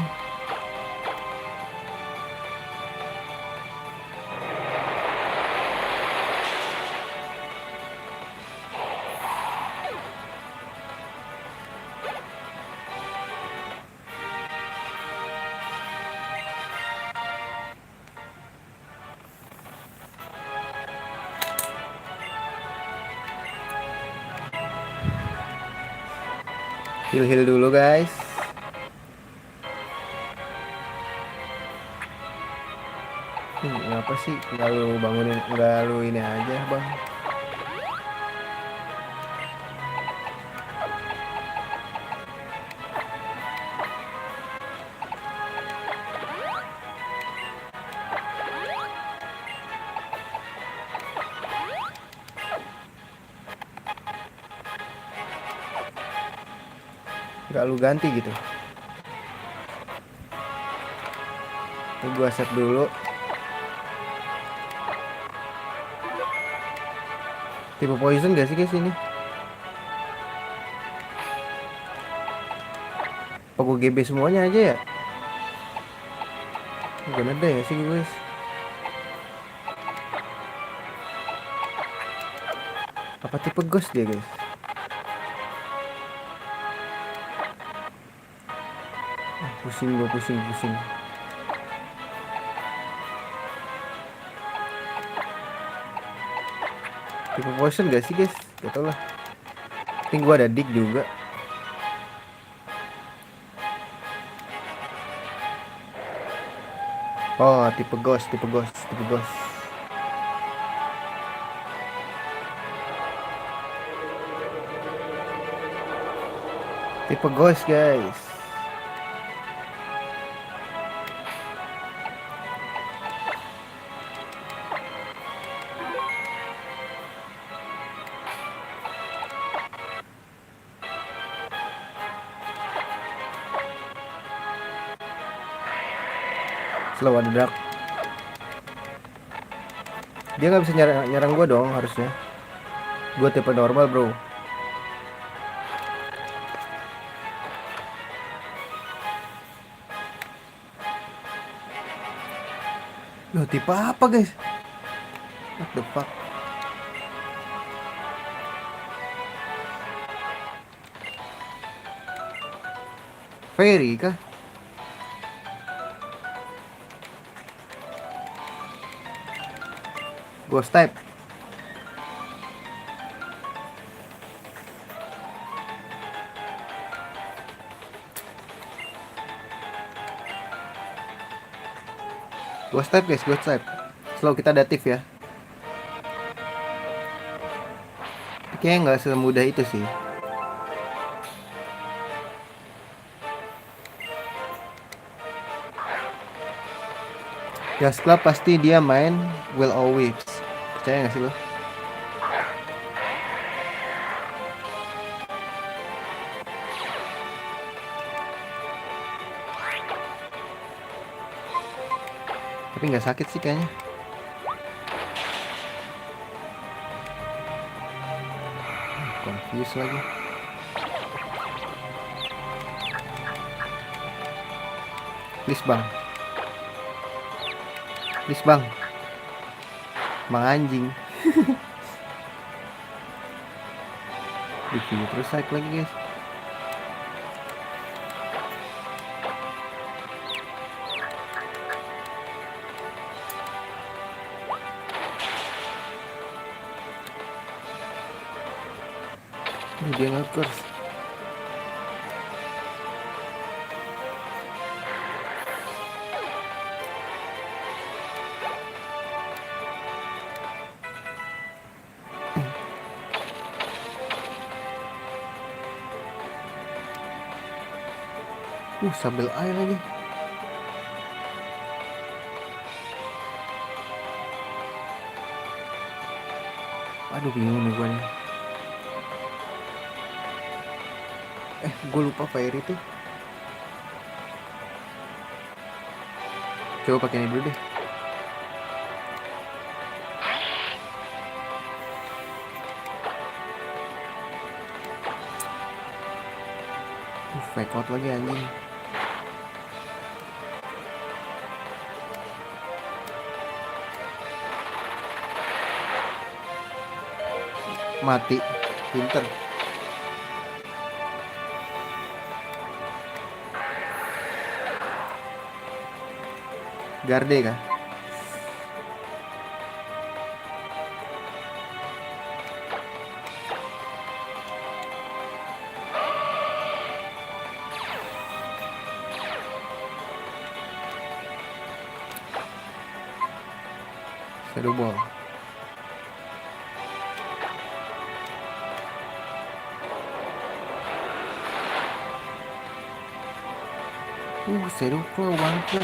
Heal dulu guys. Ngapa sih nggak lu bangunin, nggak lu ini aja bang? Nggak lu ganti gitu? Ini gua set dulu. Tipe poison gak sih guys ini? Apa gue GB semuanya aja ya? Gak ada ya sih guys. Apa tipe ghost dia guys? Pusing gue, pusing. Tipe poison gak sih guys? Gak tau lah. Tapi gue ada dig juga. Oh, tipe ghost. Tipe ghost guys. Slow ada dark. Dia nggak bisa nyerang gue dong harusnya. Gue tipe normal bro. Loh tipe apa guys? What the fuck? Fairy kah? Ghost type. Ghost type guys, ghost type. Slow kita datif ya. Kayaknya nggak semudah itu sih. Ya Club pasti dia main Will of Wisps. Percaya gak sih lo? Tapi nggak sakit sih kayaknya. Confuse lagi. Please bang. Please bang. Bang anjing. Bikin terus cycle lagi guys. Dia nge-curse. Sambil air lagi. Aduh bingung nih gue nih. Gue lupa fire itu. Coba pakai ini dulu deh. Fake out lagi anjing. Mati. Pinter. Garde kah? Shadow ball. Shadow ball one shot.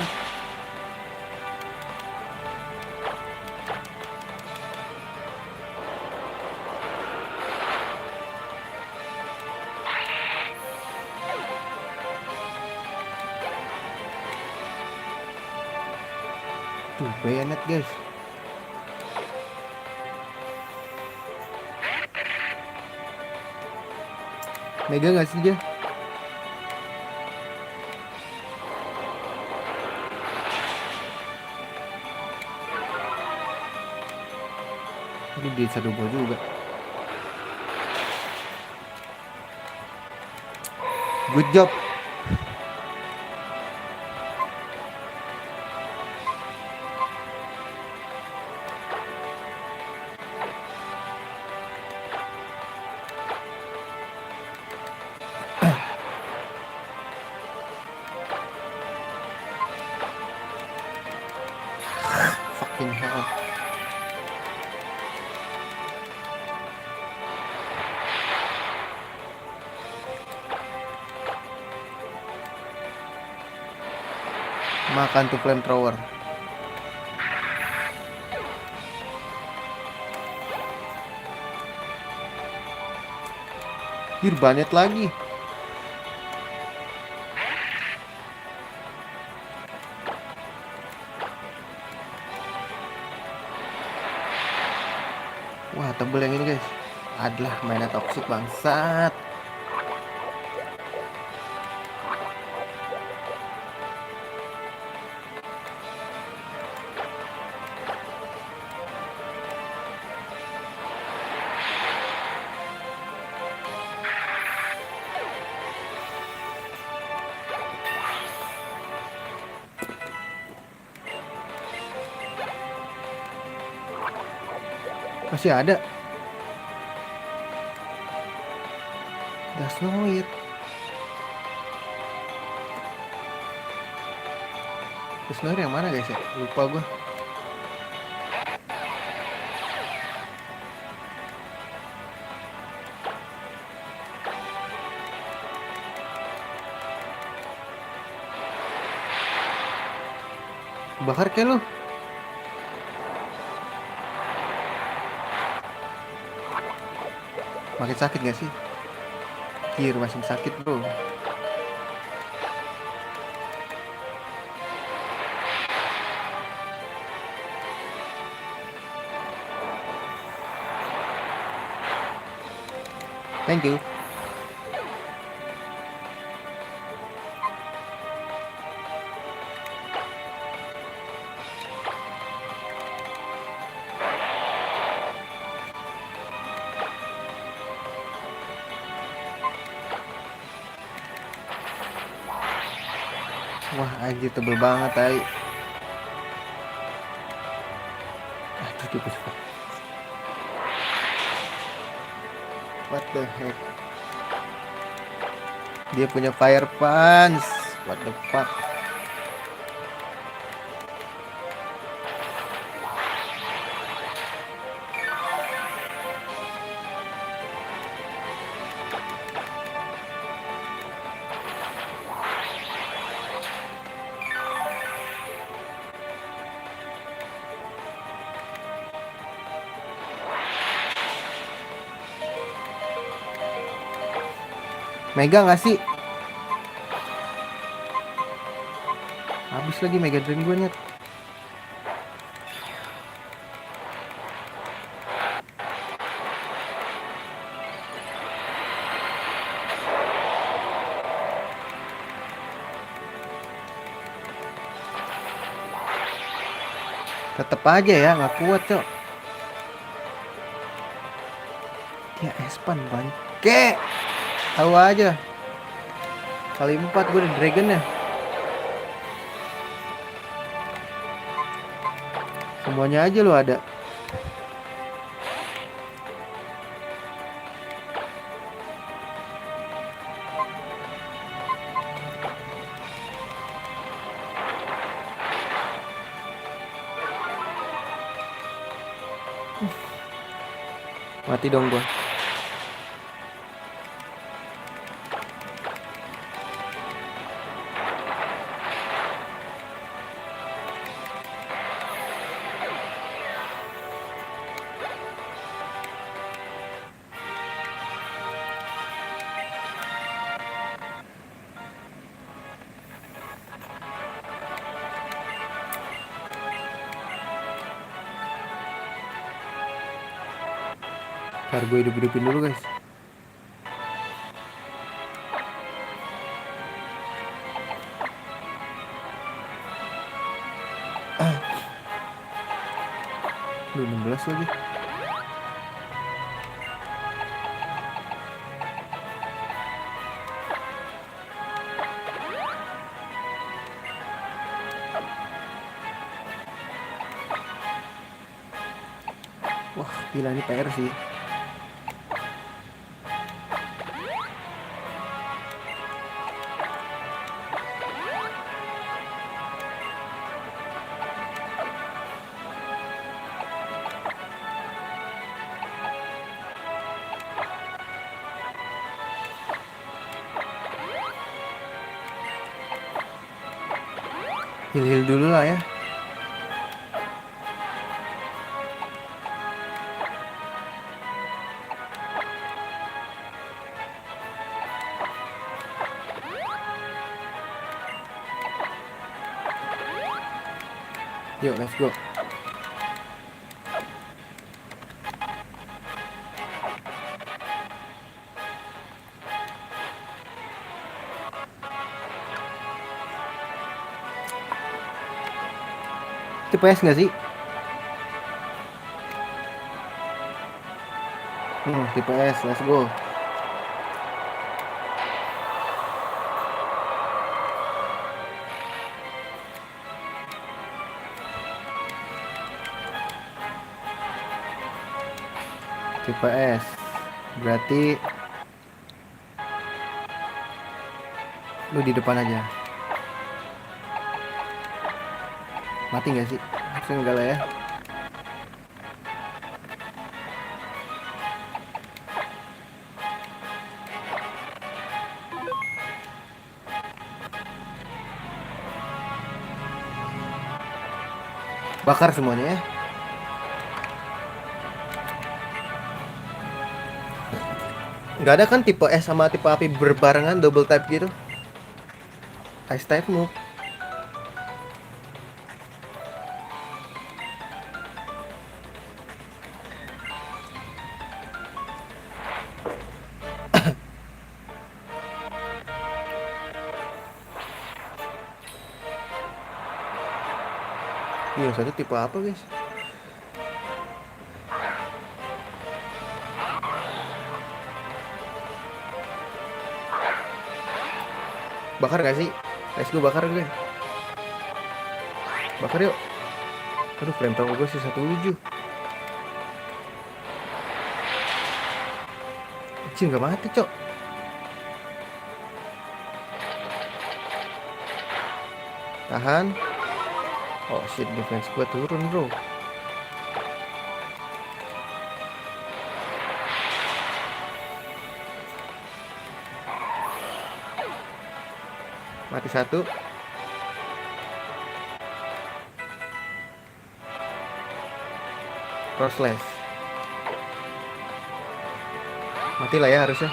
Tuh bayonet guys. Mega gak sih dia? Ini di shadow ball juga. Good job. Fucking hell. Makan tuh flamethrower. Banet lagi. Wah tebel yang ini guys. Adalah mainnya toxic bangsat. Masih ada. That's no it. Terus yang mana guys ya? Lupa gue. Bakar kayak lu. Makin sakit gak sih? Kir masih sakit bro. Thank you. Wah anjir tebel banget tai. Aduh dia bisa. What the heck. Dia punya fire punch. What the fuck. Mega nggak sih? Habis lagi Mega Drain gue nyet. Tetep aja ya nggak kuat cok. Ya Espan bangke. Tahu aja. Kali 4 gue udah dragon ya. Semuanya aja lo ada. Mati dong gua. Ntar gue hidup-hidupin dulu guys. Lu 16 lagi. Wah gila ini PR sih. Heal dulu lah ya. Yuk let's go. Itu PS nggak sih? Tipe S, let's go. Tipe S. Berarti lu di depan aja. Mati nggak sih? Harusnya enggak lah ya. Bakar semuanya ya. Nggak ada kan tipe S sama tipe api berbarengan double type gitu? Ice type move. Yang satu tipe apa guys? Bakar gak sih? Let's go bakar gue. Bakar yuk. Aduh frame power gue sih 17. Anjing gak mati cok. Tahan. Oh shit defense gue turun bro. Mati satu. Crosslash. Mati lah ya harusnya.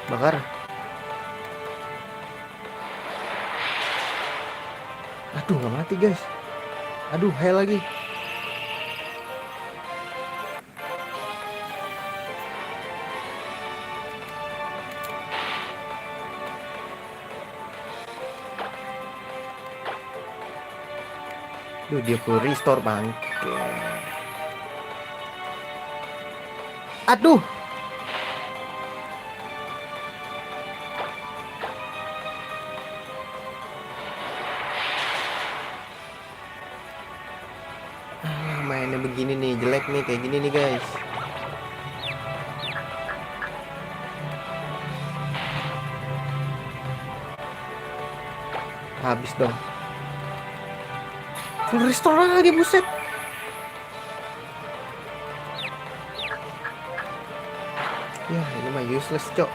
Bakar. Aduh, nggak mati guys. Aduh, heal lagi. Duh, dia full restore bang. Aduh. Mainnya begini nih, jelek nih kayak gini nih guys. Habis dong. Full restore lagi, buset. Ya, ini mah useless, cok.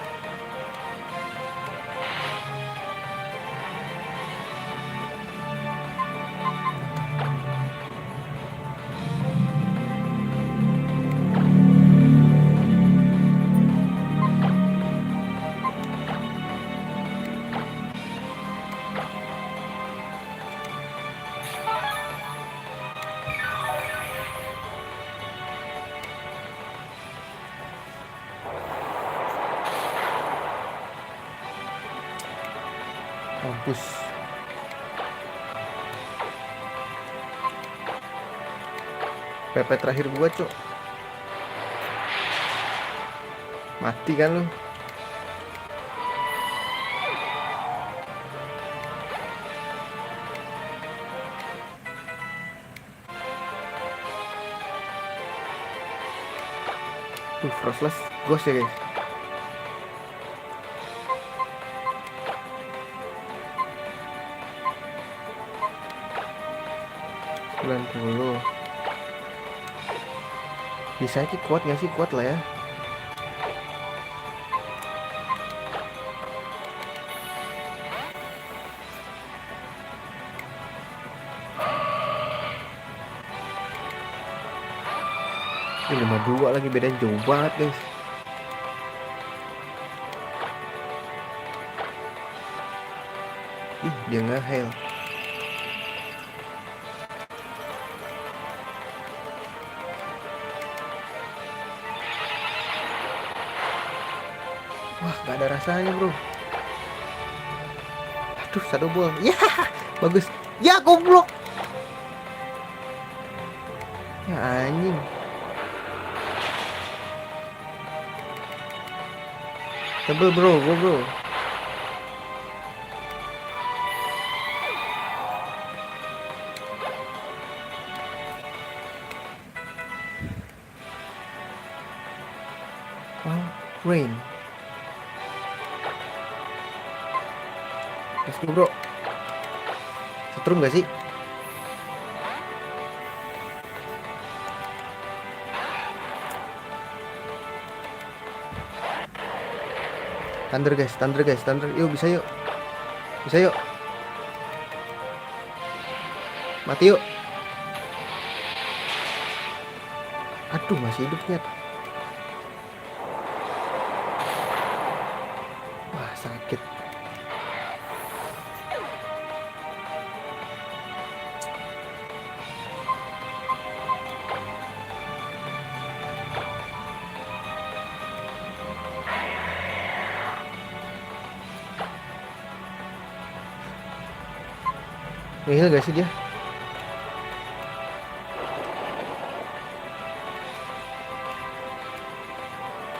Mampus. PP terakhir gua, cok. Mati kan lu. Tuh, frostless ghost ya guys. Puluh. Bisa sih kuat nggak sih? Kuat lah ya. Ini 52 lagi, beda jauh banget guys. Ih, dia nge-heal. Wah, gak ada rasanya bro. Aduh, satu ball. Ya, bagus. Ya, goblok. Ya anjing. Tebel bro, go bro. Oh, rain. Let's go bro. Setrum gak sih? Thunder guys, thunder. Yuk, bisa yuk. Bisa yuk. Mati yuk. Aduh, masih hidupnya. Wah, sakit. Nihil gak sih dia?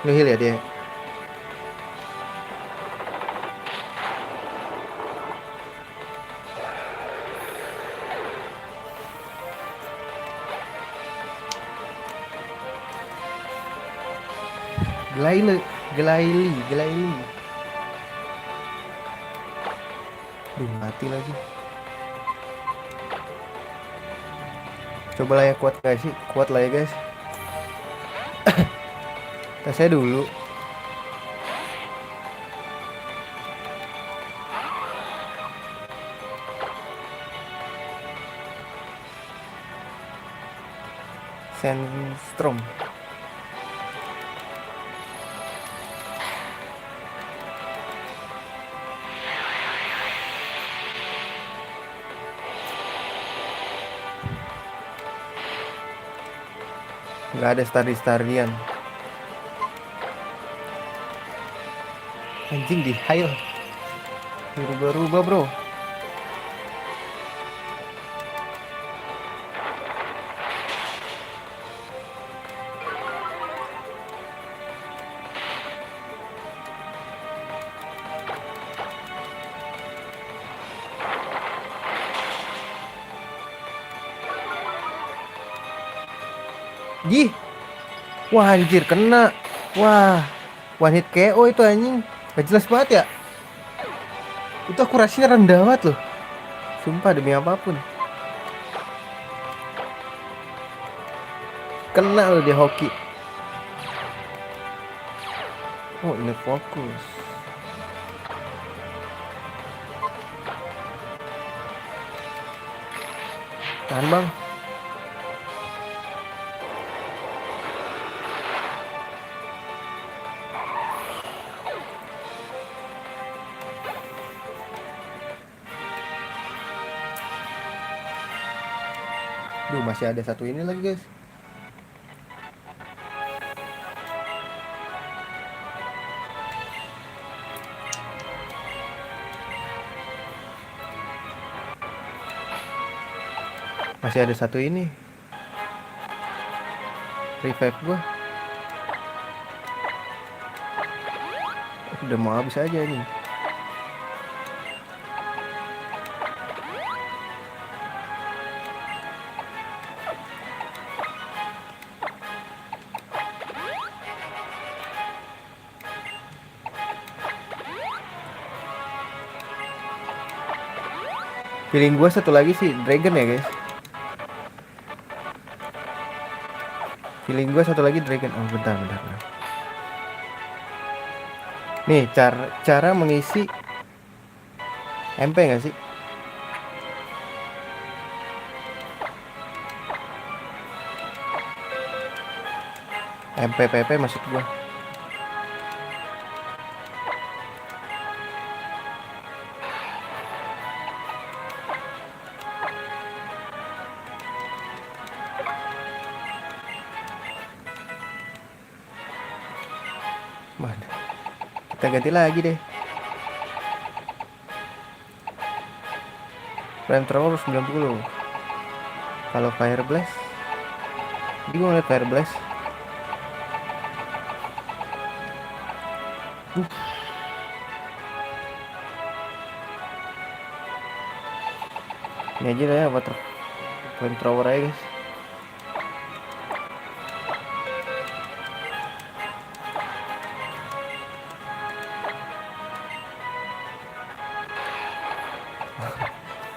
Nihil ya dia. Gelaili. Duh, mati lagi. Coba lah ya, kuat guys sih, kuat lah ya guys. Tes saya dulu. Sandstrom. Nggak ada Stardian. Anjing di hail. Berubah-ubah bro. Gih. Wah anjir kena. Wah. One hit KO itu anjing. Gak jelas banget ya. Itu akurasinya rendah banget loh. Sumpah demi apapun. Kena loh dia hoki. Oh ini fokus. Tahan bang. Duh masih ada satu ini lagi guys. Masih ada satu ini. Revive gua. Udah mau habis aja ini. Feeling gua satu lagi sih Dragon ya guys. Feeling gue satu lagi Dragon. Oh bentar. Nih cara mengisi MP nggak sih? MP maksud gue. Mana? Kita ganti lagi deh. Flame Thrower 90. Kalau Fire Blast, ini gue ngeliat Fire Blast. Ini aja lah ya, water Flame Thrower aja guys.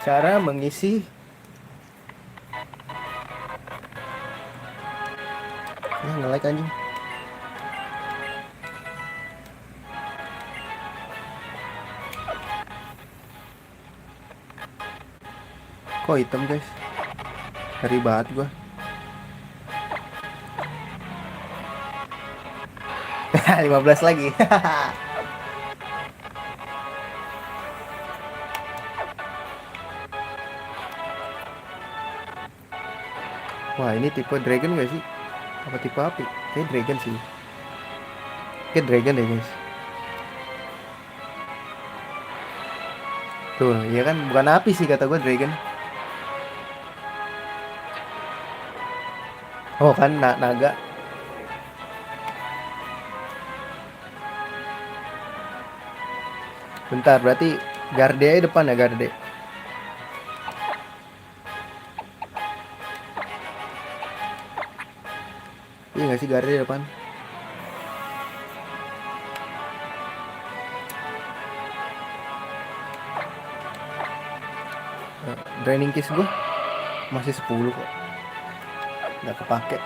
Cara mengisi nge-like anjing. Kok hitam guys? Ngeri banget gua. 15 lagi. Wah ini tipe Dragon gak sih? Apa tipe api? Kayak Dragon sih. Kayak Dragon deh guys. Tuh ya kan bukan api sih kata gue Dragon. Oh kan naga. Bentar berarti Garde aja depan ya Garde. Iya gak sih Garde depan? Draining Kiss gue masih 10 kok. Gak kepake.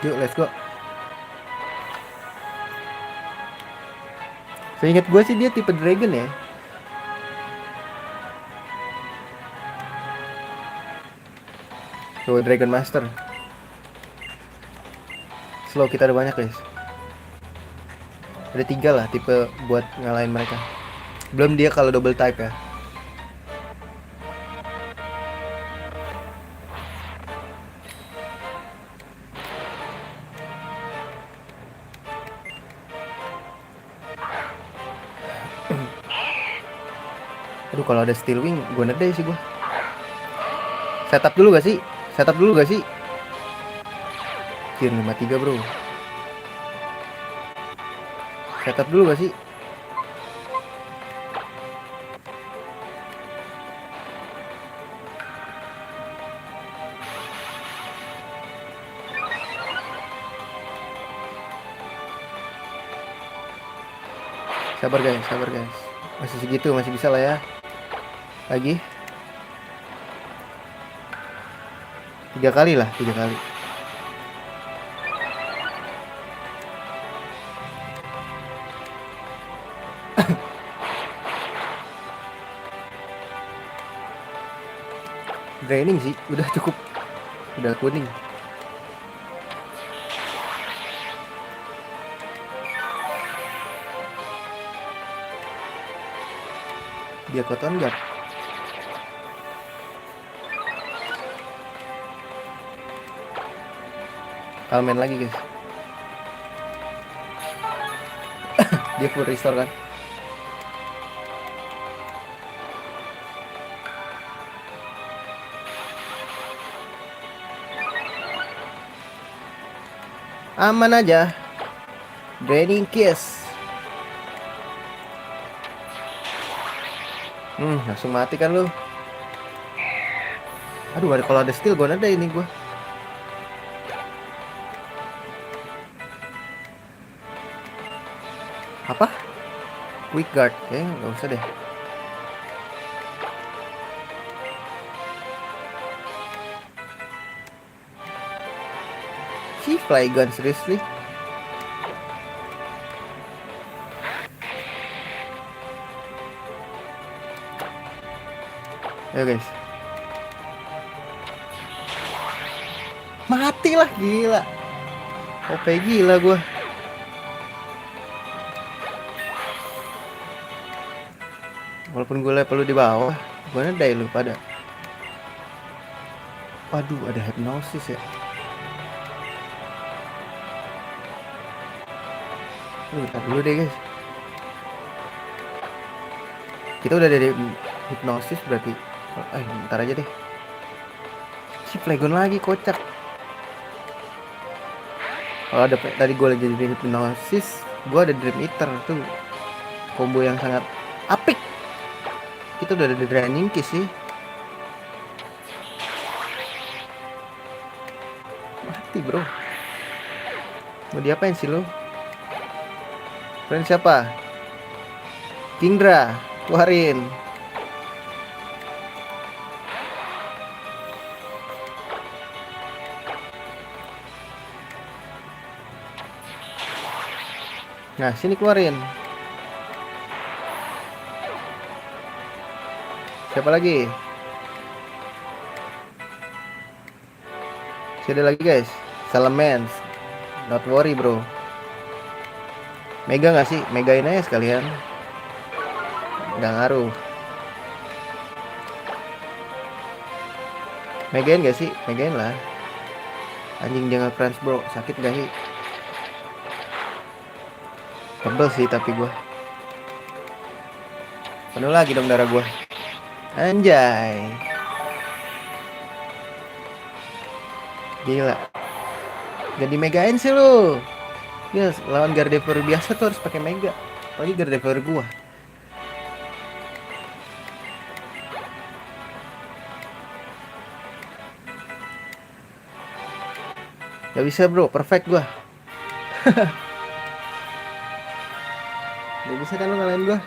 Yuk let's go. Seingat gue sih dia tipe Dragon ya. Tuh Dragon Master. Slow kita ada banyak guys. Ada 3 lah tipe buat ngalahin mereka. Belum dia kalau double type ya. Aduh kalau ada steel wing gue nedeh sih gue. Setup dulu gak sih? Setup dulu gak sih? Kirim 53 bro. Setup dulu gak sih? Sabar guys, sabar guys. Masih segitu, masih bisa lah ya. Lagi 3 kali lah, 3 kali. Draining sih, udah cukup. Udah kuning. Dia koton gak? Kalmen lagi guys. Dia full restore kan. Aman aja. Draining kiss. Langsung mati kan lu. Aduh, kalau ada steel gue ada ini gue. Apa? Quick guard. Kayaknya nggak usah deh. Si Flygon seriously. Ayo guys. Mati lah, gila. OP gila gue. Walaupun gue level lu di bawah, gue nedai lu pada. Waduh, ada hypnosis ya. Bentar dulu deh guys. Kita udah dari hipnosis berarti. Bentar aja deh. Si Flygon lagi kocak. Kalau ada tadi gue lagi di hipnosis, gue ada Dream Eater tuh. Combo yang sangat apik. Kita udah ada di Draining Kiss sih. Mati bro. Mau diapain sih lo? Friend siapa? Kingdra, keluarin. Nah, sini keluarin. Siapa lagi? Ada lagi guys. Salamence. Not worry bro. Mega gak sih? Megain aja sekalian. Gak ngaruh. Megain gak sih? Megain lah. Anjing jangan crunch bro. Sakit gak sih? Tebel sih tapi gue. Penuh lagi dong darah gue. Anjay. Gila. Jadi megain sih lu. Ya lawan Gardevoir biasa tuh harus pakai mega. Apalagi Gardevoir gua. Gak bisa bro, perfect gua. Gak bisa kan lu ngalahin gua.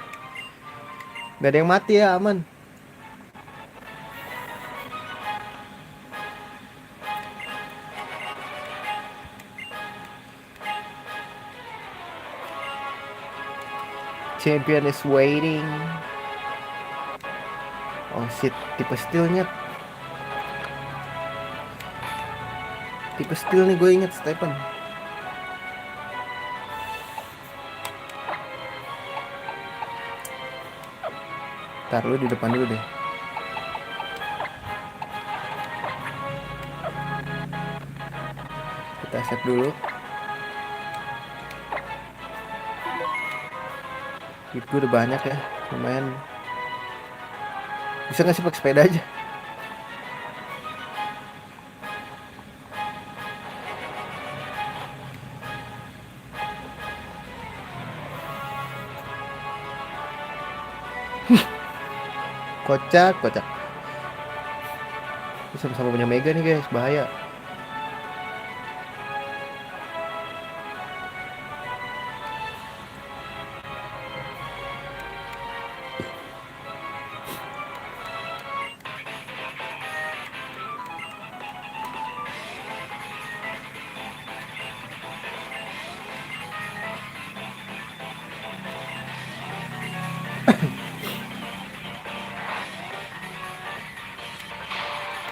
Gak ada yang mati ya, aman. Champion is waiting. Oh shit, tipe steelnya. Tipe steel nih gue inget Stephen. Taruh di depan dulu deh. Kita save dulu. Duit gue udah banyak ya, lumayan. Bisa nggak sih pakai sepeda aja? Kocak, kocak. Ini sama-sama punya Mega nih guys, bahaya.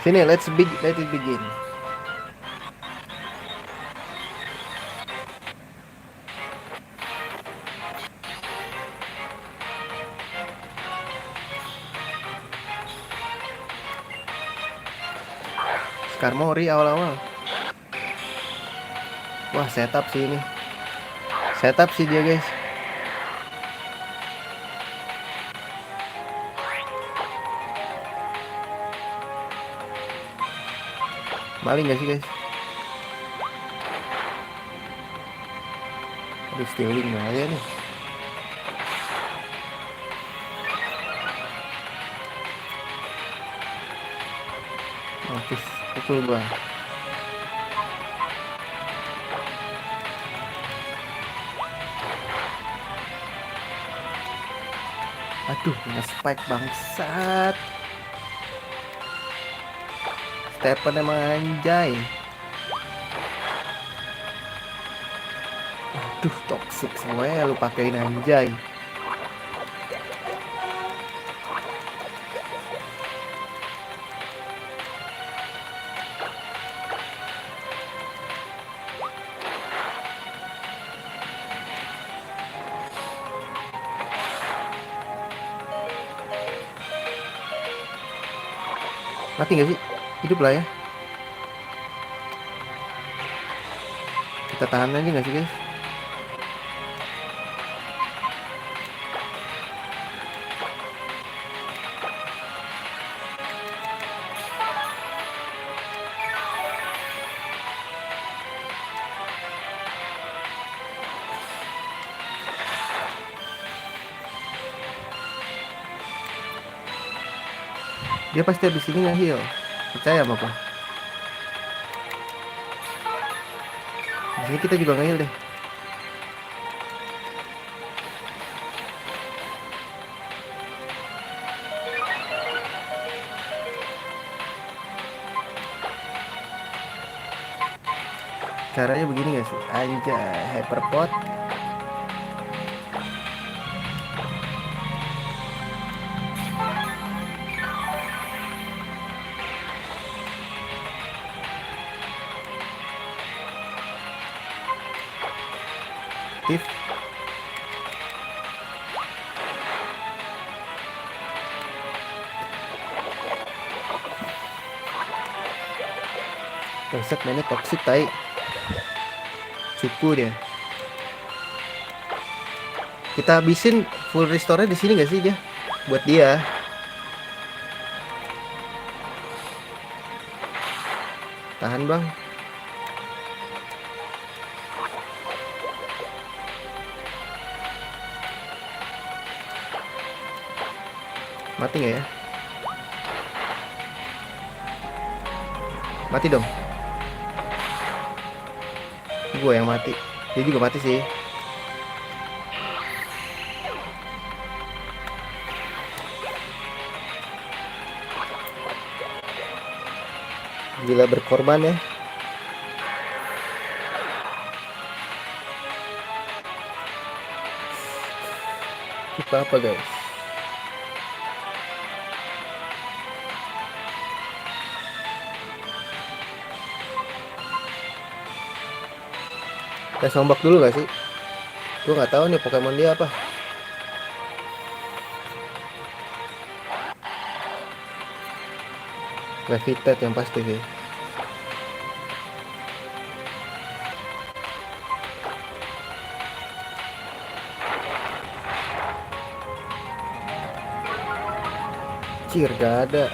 Sini, let it begin. Skarmory awal-awal. Wah, setup sih ini. Setup sih dia guys. Maling gak sih guys? Aduh, stealing bahaya nih. Mampus, pukul gua. Aduh, nge-spike bangsat. Stephen emang anjay. Aduh, toxic semuanya lu pakein anjay. Mati gak sih? Hidup lah ya. Kita tahan aja gak sih guys? Dia pasti habis ini nge-heal. Percaya sama aku. Di sini kita juga nge-heal deh. Caranya begini guys. Anjay, hyperpot. Aktif. Bangsat mainnya toxic tai. Cupu dia. Kita habisin full restore di sini gak sih dia? Buat dia. Tahan bang. Mati gak ya? Mati dong. Gue yang mati. Dia juga mati sih. Gila berkorban ya. Kita apa guys? Tes ombak dulu gak sih? Gue nggak tahu nih Pokemon dia apa. Levitate yang pasti sih. Cir, gak ada.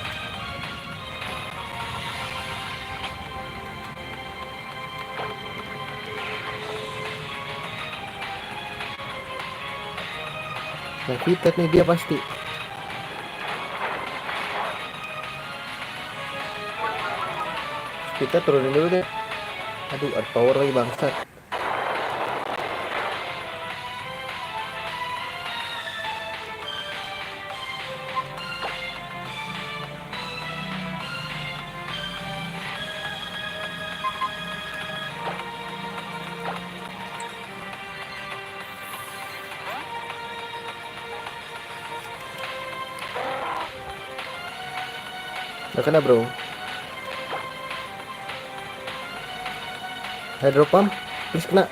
Levitate nih dia pasti. Kita turunin dulu deh. Aduh, ada power lagi bangsat. Gak kena bro. Hydro pump, please kena.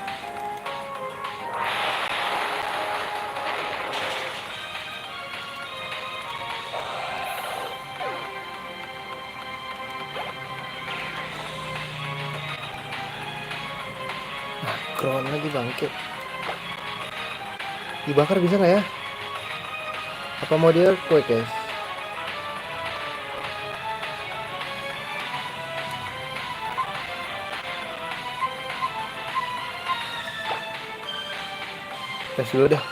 Crown lagi bangkit. Dibakar bisa nggak ya? Apa mau dia earthquake guys? Tes dulu deh.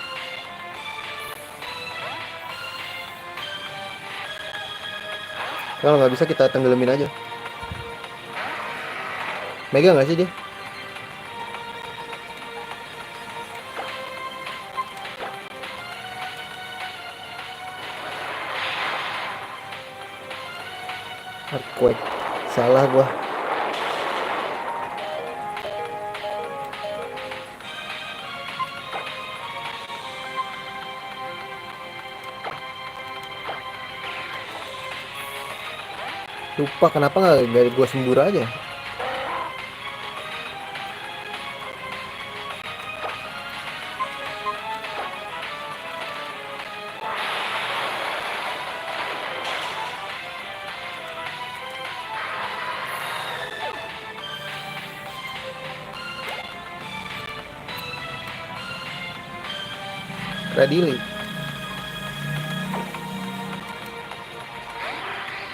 Kalau nggak bisa kita tenggelamin aja. Mega nggak sih dia? Earthquake. Salah gua. Lupa kenapa nggak dari gua sembur aja. Radili.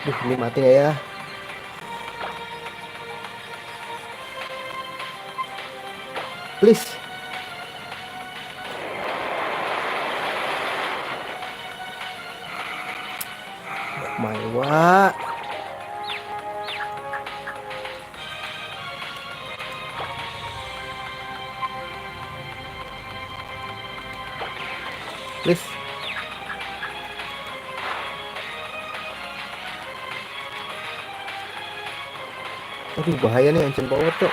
Duh, ini mati nggak ya? Please. My what? Please. Aduh, bahaya nih ancient power tuh.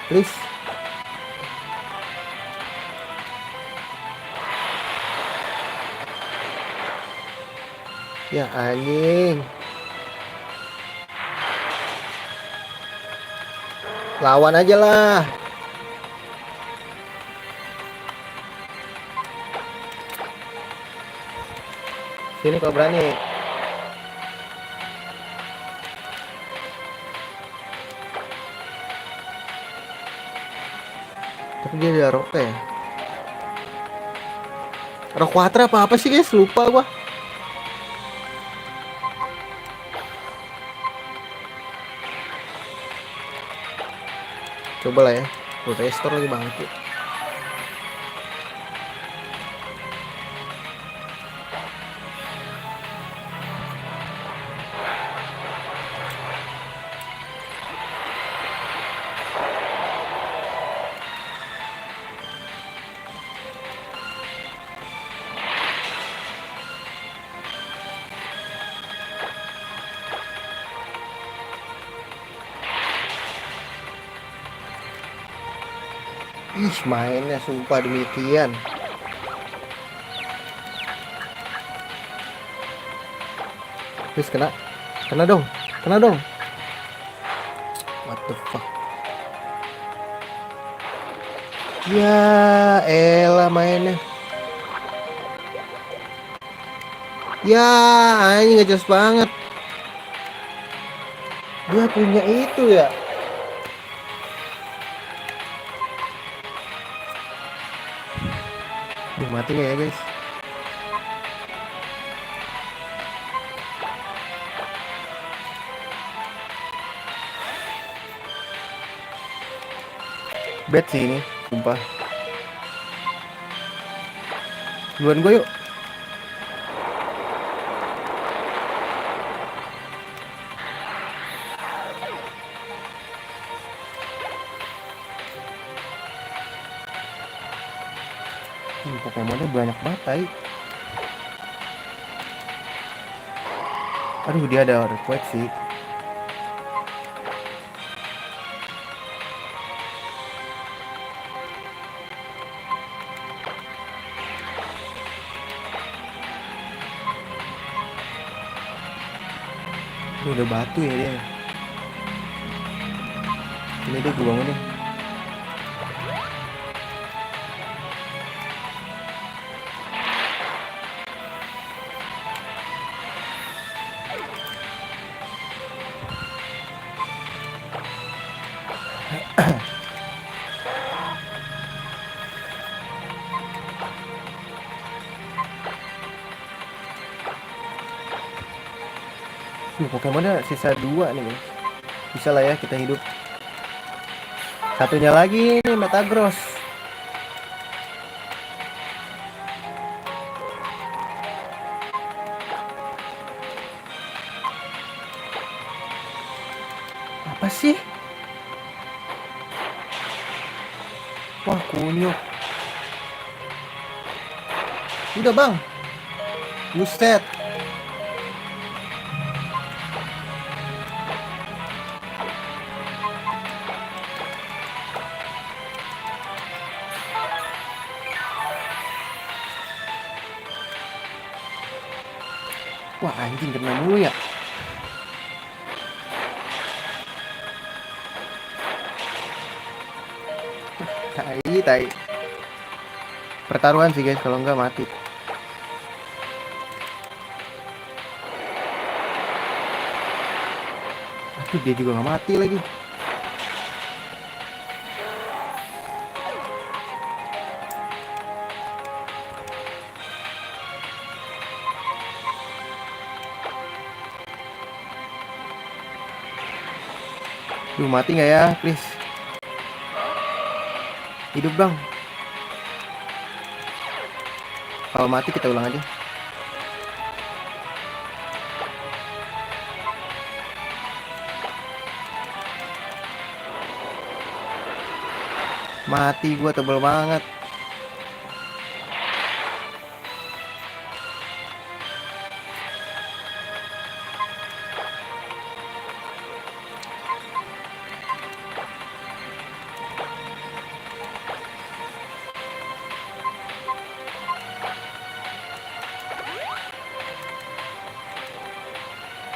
Please. Ya anjing. Lawan aja lah. Sini kau berani. Tapi dia ada rock ya. Rock Quatra apa sih guys? Lupa gua. Coba lah ya. Restore lagi bangkit. Ih, mainnya sumpah demikian. Please kena. Kena dong. Kena dong. What the fuck. Ya elah mainnya. Ya, ini nggak jelas banget. Dia punya itu ya. Mati nggak ya guys? Bad sih ini, sumpah. Duluan gue yuk. Pokemonnya banyak banget, tai. Aduh, dia ada request sih. Udah batu ya dia. Ini deh gue bangun deh. Pokemonnya sisa 2 nih guys. Bisa lah ya kita hidup. Satunya lagi nih Metagross. Apa sih? Wah, kunyuk. Udah bang. Buset. Wah, anjing kena mulu ya. Tai. Pertaruhan sih guys, kalau enggak mati. Aduh, dia juga nggak mati lagi. Duh, mati nggak ya, please. Hidup dong. Kalau mati kita ulang aja. Mati gua tebel banget.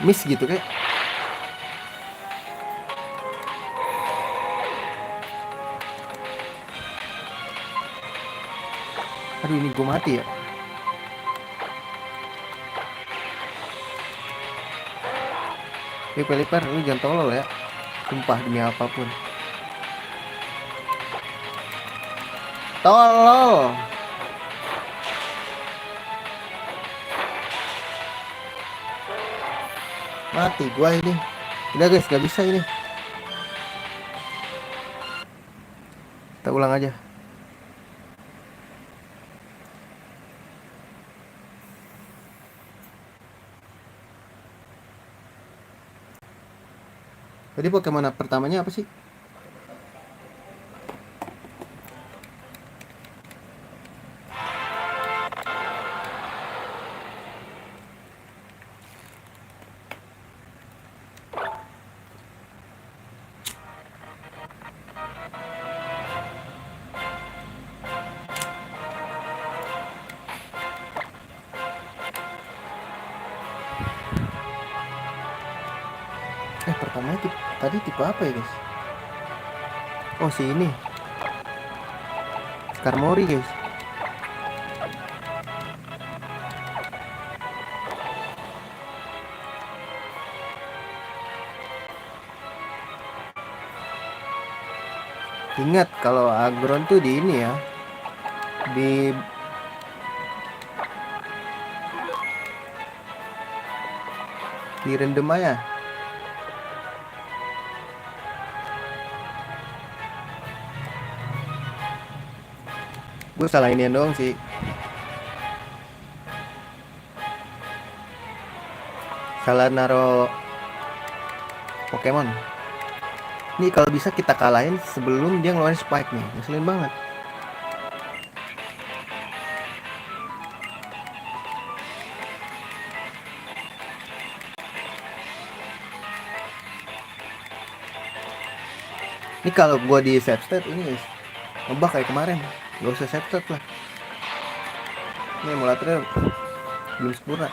Miss gitu kayak. Aduh, ini gue mati ya. Pelipper, lu jangan tolol ya. Sumpah demi apapun. Tolol. Mati gua ini. Udah guys, gak bisa ini. Kita ulang aja. Jadi Pokemon pertamanya apa sih? Pertamanya tadi tipe apa ya guys? Oh, si ini Skarmory guys. Ingat kalau Agron tuh di ini ya, di random aja. Gue salah inian doang sih. Salah naro Pokemon. Nih kalau bisa kita kalahin sebelum dia ngeluarin spike nih. Ngeselin banget. Ini kalau gua di save state ini guys, ngebug kayak kemarin. Gak usah save state lah. Ini emulatornya belum sempurna.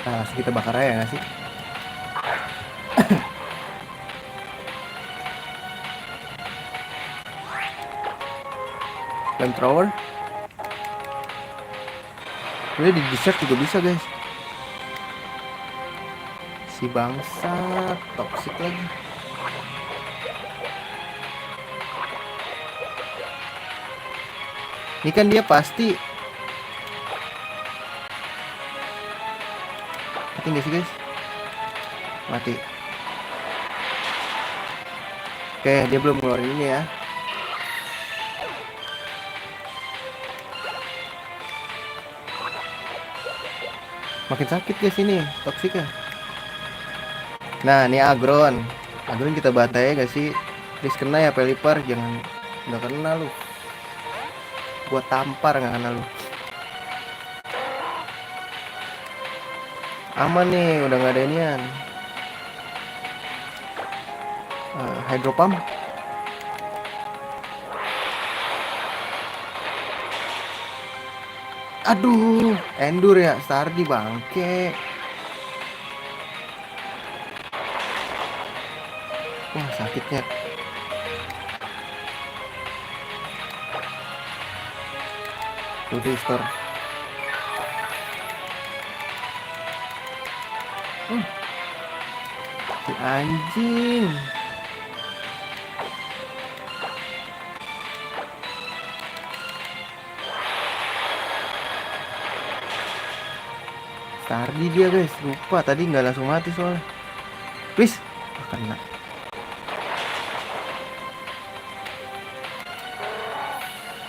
Nah, kita bakar aja nggak sih? Flamethrower. Ini di desert juga bisa guys. Si bangsa toxic lagi. Ini kan dia pasti mati nggak sih guys? Mati. Oke, dia belum ngeluarin ini ya. Makin sakit guys ini toksiknya. Nah, ini Agron kita bantai gak sih? Please kena ya Pelipper, jangan nggak kena lu. Gua tampar nggak kena lu. Aman nih, udah nggak ada inian. Hydro Pump. Aduh, Endur ya, Stardi bangke. Wah, sakitnya. Udah store. Si anjing. Stardi dia guys, lupa tadi nggak langsung mati soalnya. Please, kena.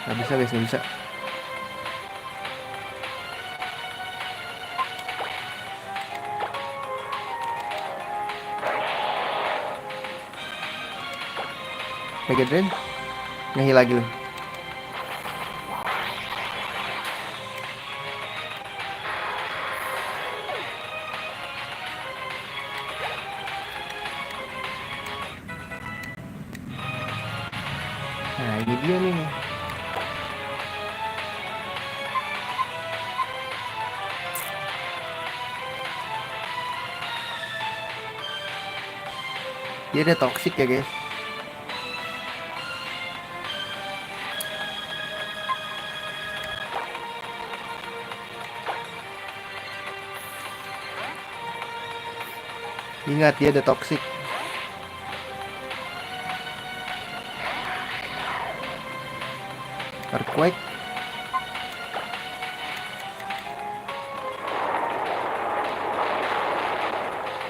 Nggak bisa guys, nggak bisa. Mega Drain, ngehil lagi loh. Nah ini dia nih. Dia ada toxic ya guys. Ingat dia ada toxic. Earthquake.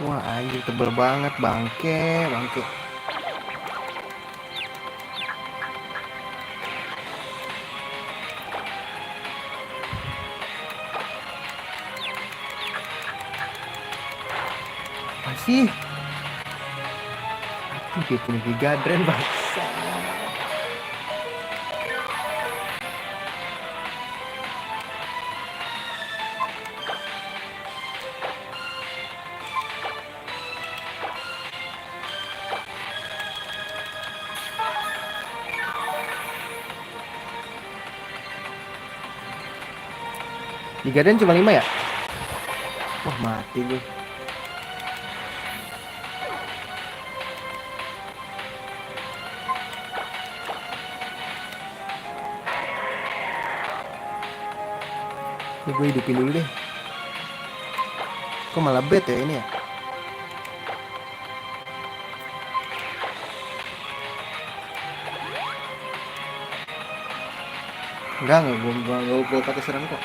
Wah anjir tebel banget, bangke. Masih. Dia punya Giga Drain bangsa. Giga Drain cuma 5 ya? Wah mati gue. Ini gue hidupin dulu deh. Kok malah bad ya ini ya? Enggak, gue pakai serang kok.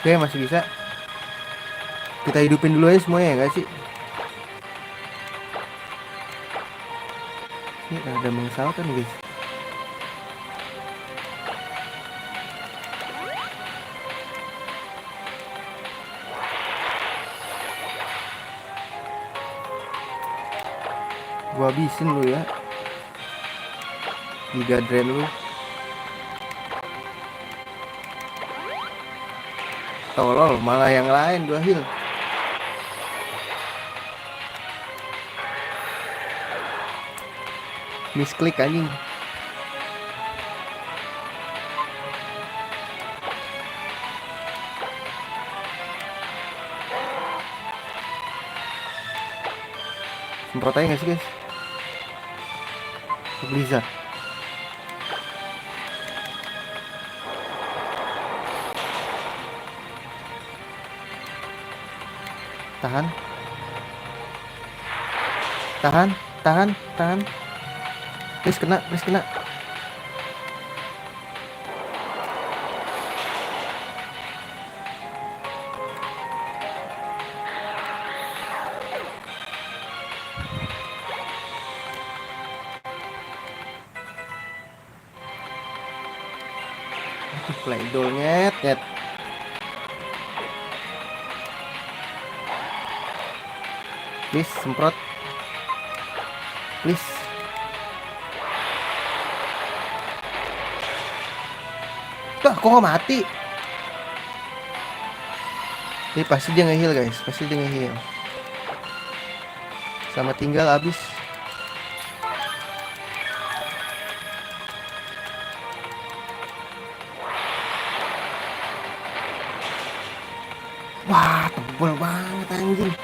Oke, masih bisa. Kita hidupin dulu aja semuanya ya nggak sih? Ini ada mengesalkan guys. Gua habisin lu ya. Giga Drain lu. Tolol, malah yang lain gua heal. Misklik anjing. Semprot aja gak sih guys? Blizzard. Tahan. Tahan. Please kena. Play doll nyet. Please semprot. Please. Tuh, kok gak mati? Ini pasti dia nge-heal guys, Sama tinggal habis. Wah, tebel banget anjing.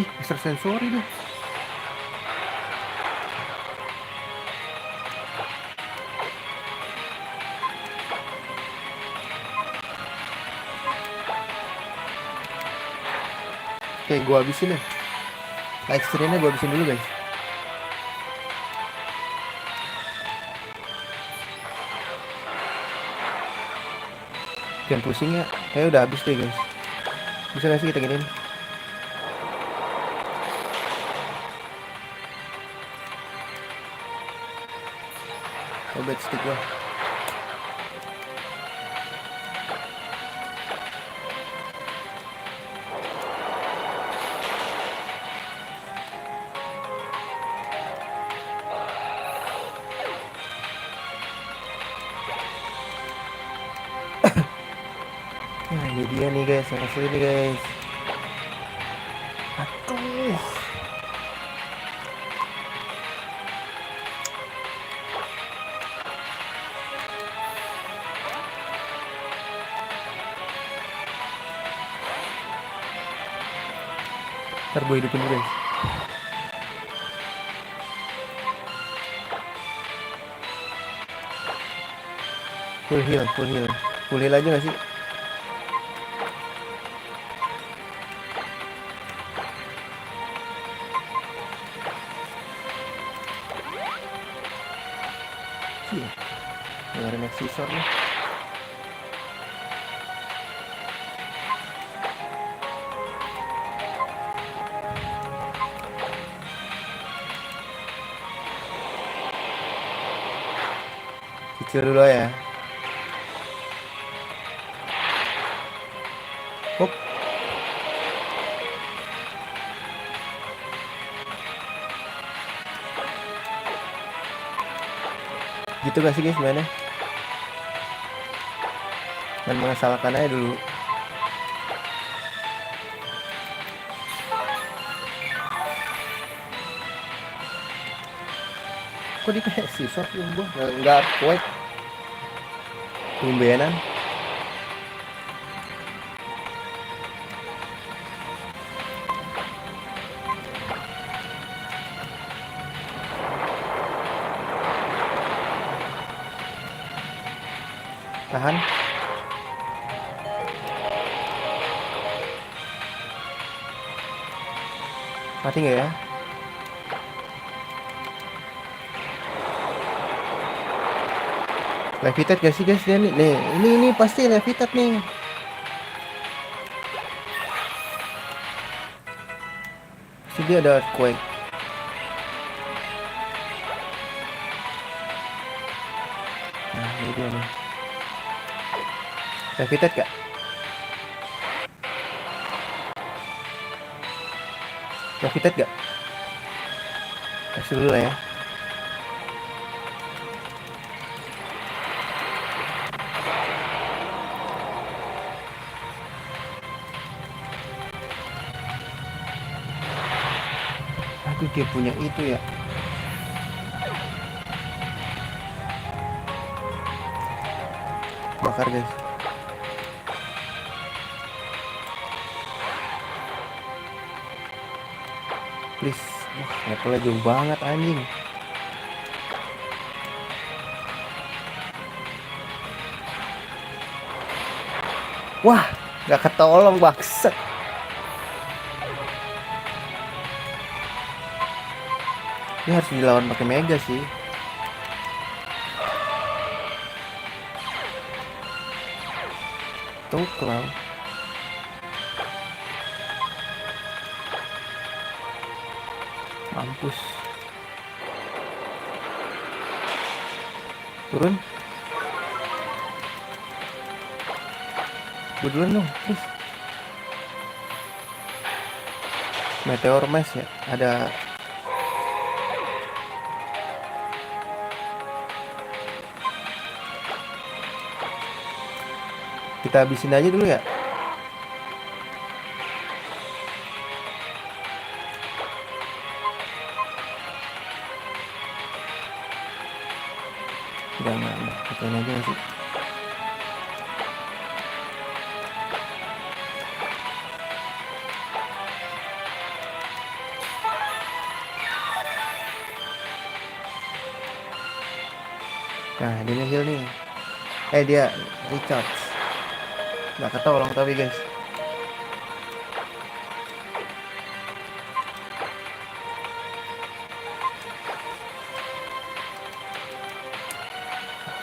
Extrasensori deh. Oke, gua habisin deh. Light streamnya gua habisin dulu guys. Jangan pusing ya. Kayaknya udah habis deh guys. Bisa gak sih kita giniin? Obat stick gua. Nah, ini dia nih guys, yang asli nih guys. Aduh. Ntar gue hidupin dulu guys. Full heal aja gak sih? Iya, dengerin Excisor nih. Cicil dulu ya. Hop. Gitu gak sih guys mainnya? Dan mengesalkan aja dulu. Kok dikasih shot gua nggak kuat. Tumbenan. Tahan. Mati nggak ya? Levitate gak sih guys dia nih? Nih, ini pasti levitate nih. Pasti dia ada earthquake. Nah, ini dia nih. Levitate gak? Levitate gak? Kasih dulu lah ya. Aduh, dia punya itu ya. Bakar guys. Please. Wah, levelnya jauh banget anjing. Wah, gak ketolong bangsat. Ini harus dilawan pakai mega sih. Tuh, Clown. Mampus. Turun. Gue duluan dong, please. Meteor Mash ya, ada. Kita habisin aja dulu ya. Jangan, pakai aja sih. Nah, dia heal nih. Dia recharge. Nggak ketolong tapi guys.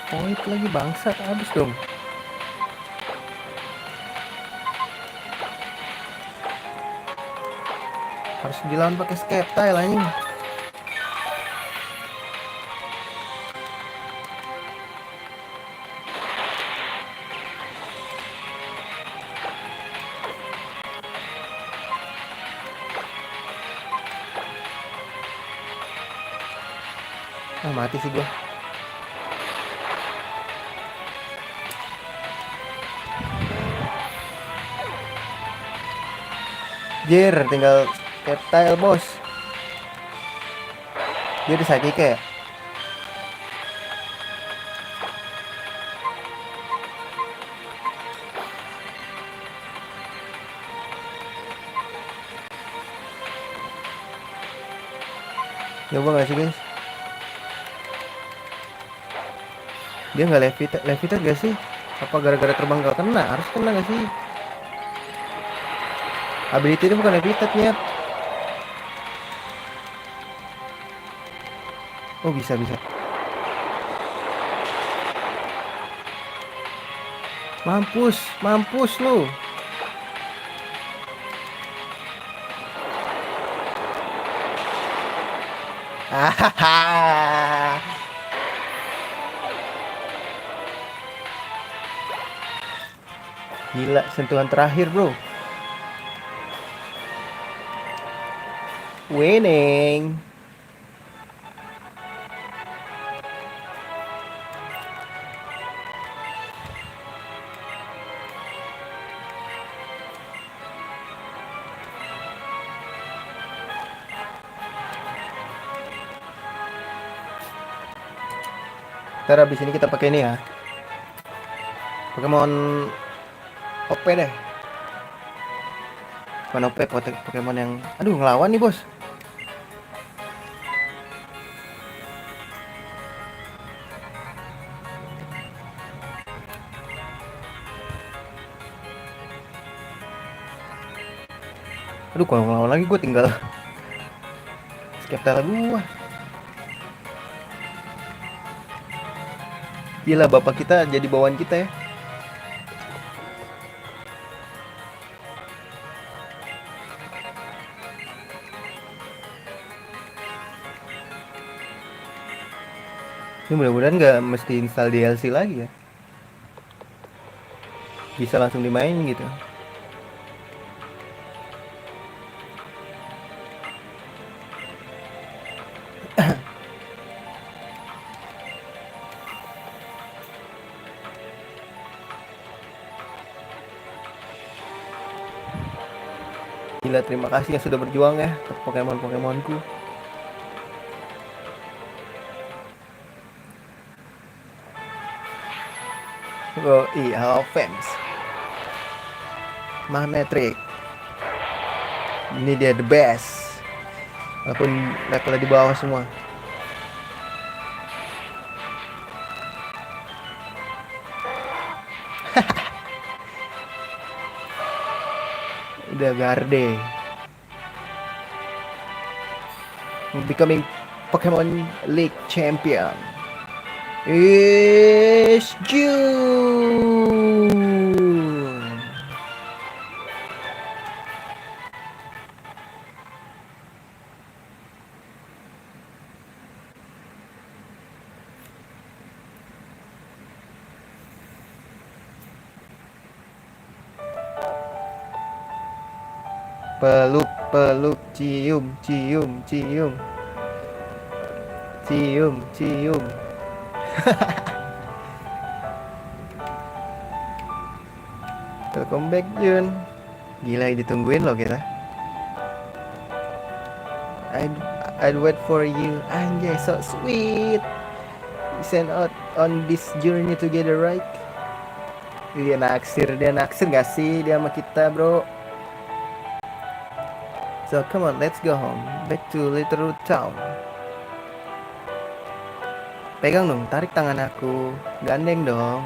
Point lagi bangsat, habis dong. Harus dilawan pakai Sceptile anjing. Mati sih gua. Jir, tinggal Sceptile bos. Dia di psychic ya. Coba gak sih guys? Dia nggak levitate gak sih? Apa gara-gara terbang gak kena? Harus kena gak sih? Ability itu bukan levitate ya. Oh bisa. Mampus lu. Gila, sentuhan terakhir bro. Winning. Ntar abis ini kita pakai ini ya, Pokemon OP deh. Bukan OP, Pokemon yang aduh ngelawan nih bos. Aduh kalau ngelawan lagi gue tinggal Skeptala gua. Gila bapak kita jadi bawaan kita ya. Ini mudah-mudahan nggak mesti install DLC lagi ya. Bisa langsung dimain gitu. Gila terima kasih yang sudah berjuang ya untuk Pokemon-Pokemonku. Oh iya offense. Magnetric. Ini dia the best. Walaupun levelnya di bawah semua. Udah Garde. Becoming Pokemon League champion is June. Peluk, peluk, cium, cium, cium. Cium, cium. Welcome back Jun. Gila ditungguin loh kita. I'd wait for you. Anjay so sweet. We send out on this journey together right? Dia naksir gak sih dia sama kita bro? So come on, let's go home. Back to Little Root Town. Pegang dong, tarik tangan aku. Gandeng dong.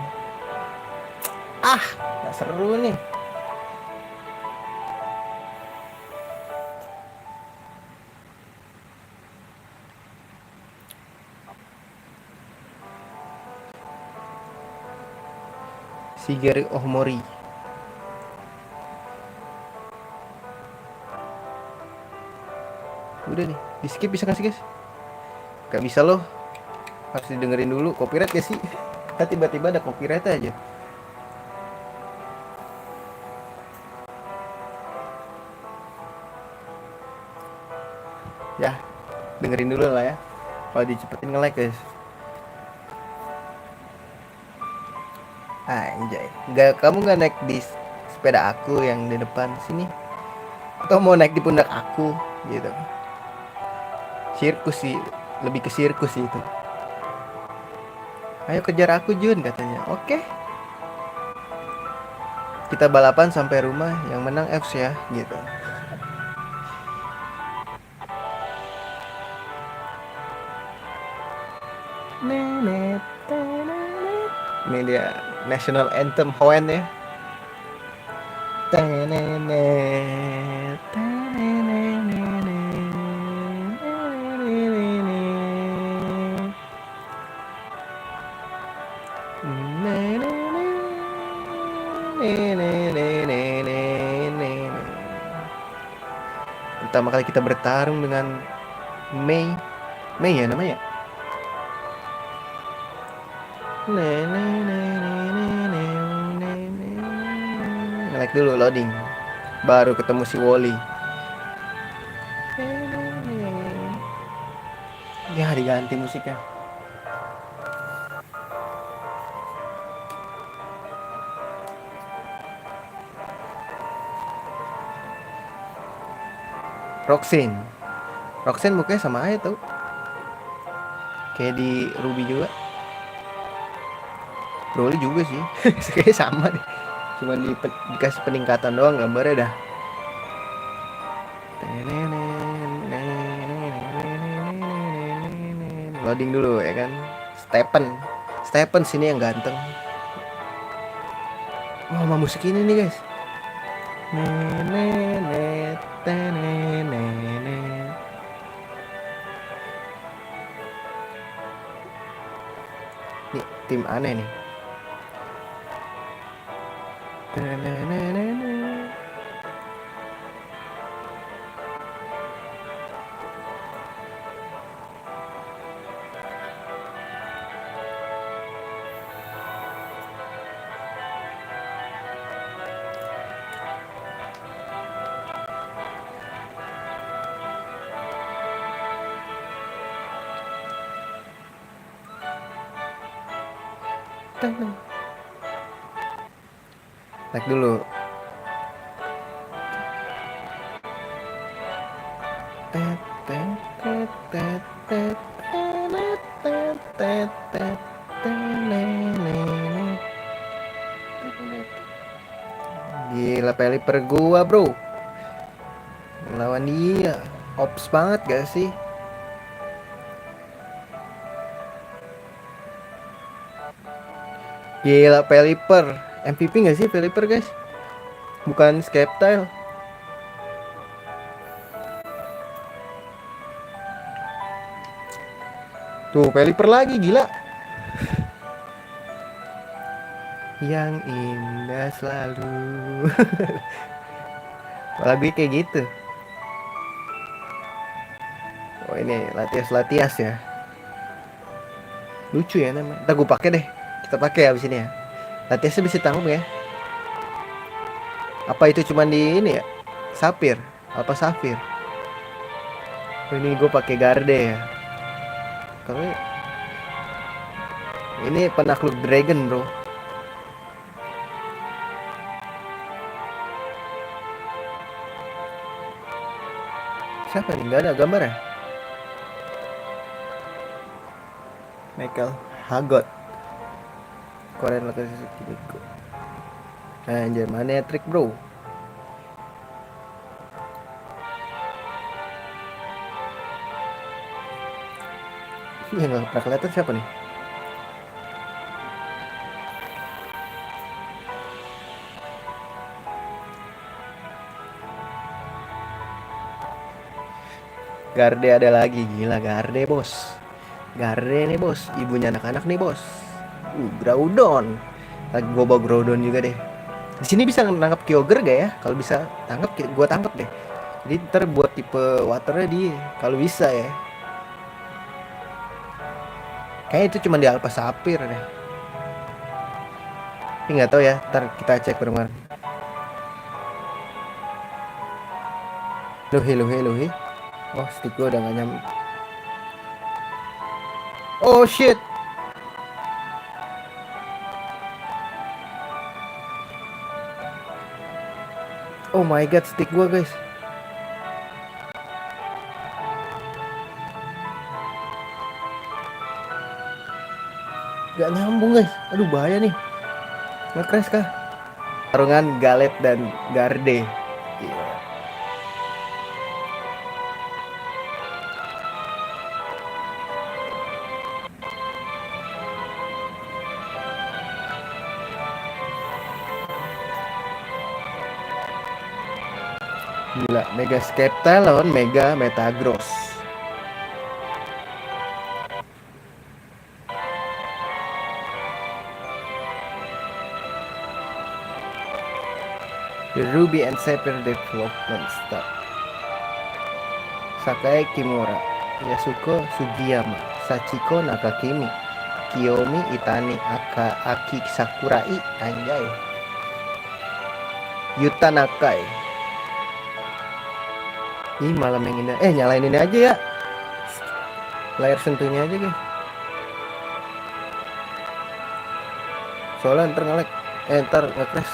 Ah, gak seru nih. Shigeru Ohmori. Udah nih, di skip bisa gak sih guys? Gak bisa loh. Harus didengerin dulu, copyright gak sih? Kan tiba-tiba ada copyright aja. Ya, dengerin dulu lah ya. Kalau dicepetin nge-like guys. Anjay, kamu gak naik di sepeda aku yang di depan sini? Atau mau naik di pundak aku gitu? Sirkus sih, lebih ke sirkus sih itu. Ayo kejar aku Jun katanya. Oke. Kita balapan sampai rumah, yang menang X ya gitu. Ini dia national anthem Hoenn ya. Pertama kali kita bertarung dengan Mei ya namanya. Nge-like dulu loading. Baru ketemu si Wally. Ya diganti musiknya. Roxanne mukanya sama aja tuh. Kayak di Ruby juga. Broly juga sih. Kayaknya sama deh. Cuma dikasih peningkatan doang gambarnya dah. Loading dulu ya kan. Stephen sini yang ganteng. Wah, sama musik ini nih guys. Nih tim aneh nih. Naik dulu. Gila peliper gua bro. Lawan dia ops banget gak sih? Gila peliper MVP gak sih peliper guys? Bukan Skeptile. Tuh peliper lagi gila. Yang indah selalu. Lagu kayak gitu. Oh ini Latias ya. Lucu ya namanya. Ntar gue pakai deh. Kita pakai abis ini ya. Latiasnya bisa tanggung ya. Apa itu cuman di ini ya? Sapphire apa Safir? Oh, ini gue pakai Garde ya. Kalau ini penakluk dragon bro. Siapa nih? Gak ada gambar ya? Michael Hagot. Korean lokasi Kimiko. Anjir mana ya trik bro? Ini nggak pernah kelihatan siapa nih? Garde ada lagi, gila Garde bos. Garde nih bos, ibunya anak-anak nih bos. Groudon. Lagi gue bawa Groudon juga deh. Di sini bisa nangkap Kyogre gak ya? Kalau bisa tangkap, gue tangkap deh. Jadi ntar buat tipe waternya di kalau bisa ya. Kayaknya itu cuma di Alpha Sapphire deh. Tapi nggak tahu ya. Ntar kita cek bareng-bareng. Luhi. Oh, stick gue udah gak nyam. Oh shit. Oh my god, stick gue guys. Gak nyambung guys. Aduh bahaya nih. Nge-crash kah? Tarungan Galet dan Garde. Gila. Gila, Mega Skeptile lawan Mega Metagross. The Ruby and Sapphire Development Start. Sakae Kimura, Yasuko Sugiyama, Sachiko Nakakimi, Kiyomi Itani, Aki Sakurai, anjay. Yuta Nakai. Ih malam yang indah. Nyalain ini aja ya. Layar sentuhnya aja guys. Soalnya ntar nge-lag. Ntar nge-crash.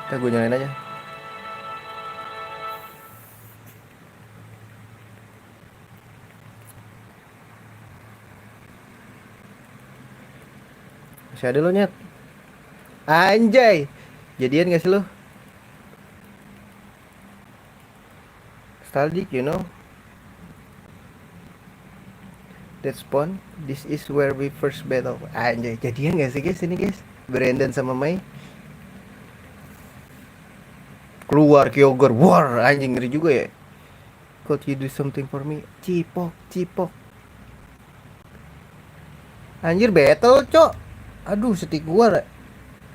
Kita gue nyalain aja. Masih ada lo, Nyet. Anjay. Jadian gak sih lo? Nostalgic, you know. That spawn. This is where we first battle. Anjay, jadian gak sih guys ini guys? Brandon sama Mei. Keluar Kyogre. War, anjing ngeri juga ya. Could you do something for me? Cipok, cipok. Anjir battle, cok. Aduh, setik gua.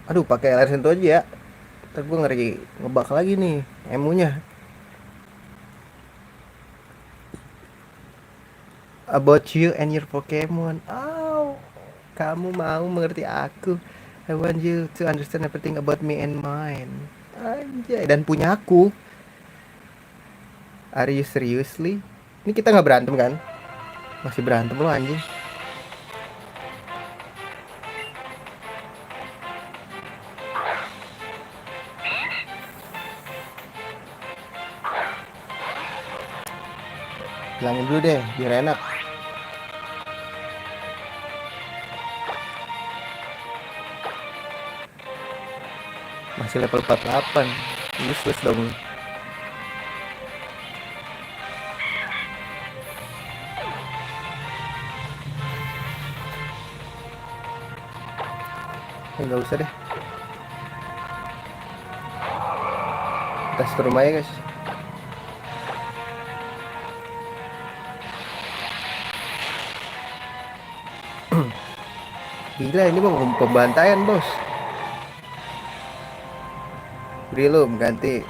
Aduh, pakai air sentuh aja ya. Ntar gua ngeri ngebak lagi nih emunya. About you and your Pokemon. Oh, kamu mau mengerti aku. I want you to understand everything about me and mine. Anjay, dan punya aku. Are you seriously? Ini kita nggak berantem kan? Masih berantem lo anjing. Bilangin dulu deh, biar enak. Masih level 48. Useless dong. Nggak usah deh. Kita seterum aja guys. Gila ini bang pembantaian bos. Belum ganti.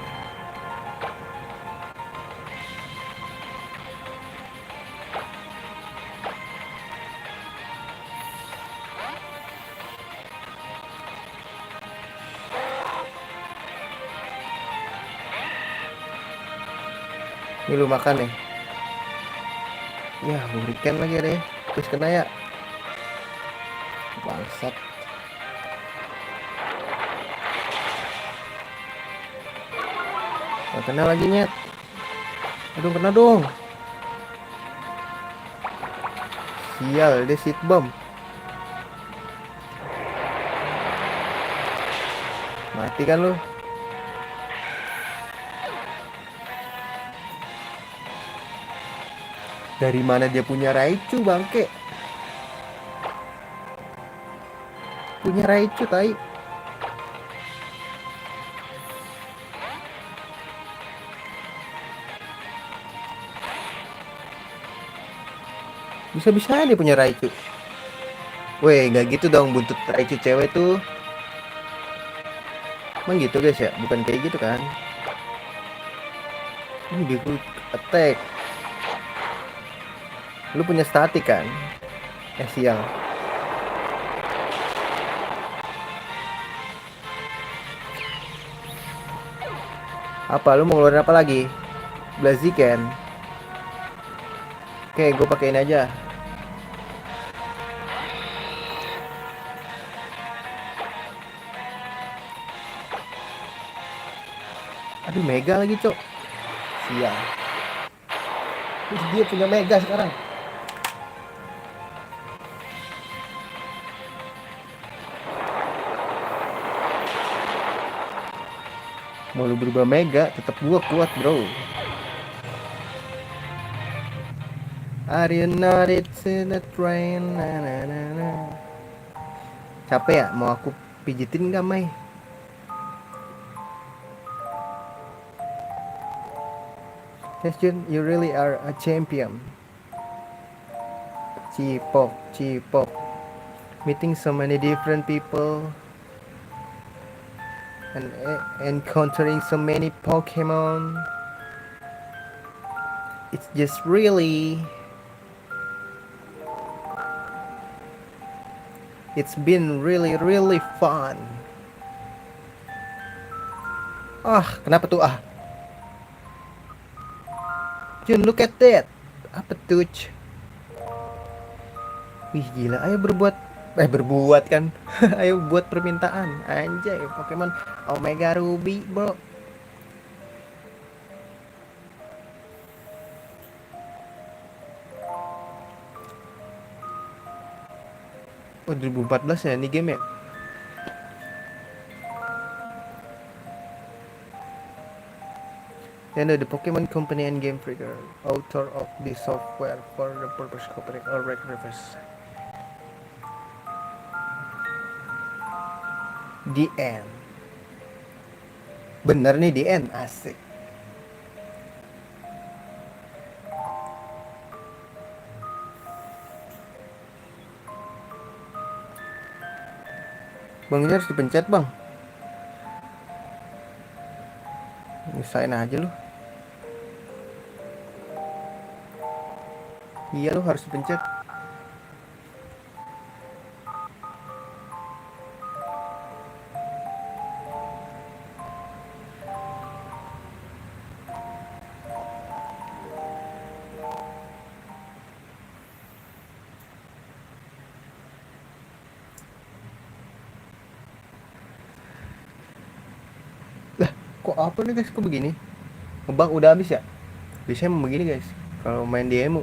Ini lu makan nih. Ya, berikan lagi deh. Terus kena ya. Bangsat. Nggak kena lagi nyet. Aduh kena dong. Sial dia seed bomb. Mati kan lu. Dari mana dia punya Raichu bangke? Punya Raichu tai. Bisa-bisa dia punya Raichu. Weh, nggak gitu dong buntut Raichu cewek tuh. Emang gitu guys ya? Bukan kayak gitu kan? Ini dia quick attack. Lu punya statik kan? Sial. Apa lu mau ngeluarin apa lagi? Blaziken. Oke, gue pakein aja. Aduh, Mega lagi, Cok. Sial. Dia punya Mega sekarang. Mau lu berubah Mega, tetap gua kuat, bro. Are you not it in the train? Na, na, na, na. Capek ya? Mau aku pijitin gak, Mai? Yes, Jun, you really are a champion. Cipok, cipok. Meeting so many different people and encountering so many Pokemon. It's just really... It's been really fun. Ah, kenapa tuh ah? Jun, look at that. Apa tuh? Wih gila, ayo berbuat kan. Ayo buat permintaan. Anjay, Pokemon Omega Ruby, bro. Oh 2014 ya ini game ya. And the Pokemon Company and Game Freak are author of this software for the purpose of copyright or reference. The end. Bener nih the end, asik. Bang ini harus dipencet bang. Nyusahin aja lu. Iya lu harus dipencet. Lah kok apa nih guys, kok begini? Ngebug udah habis ya? Biasanya emang begini guys. Kalau main di emu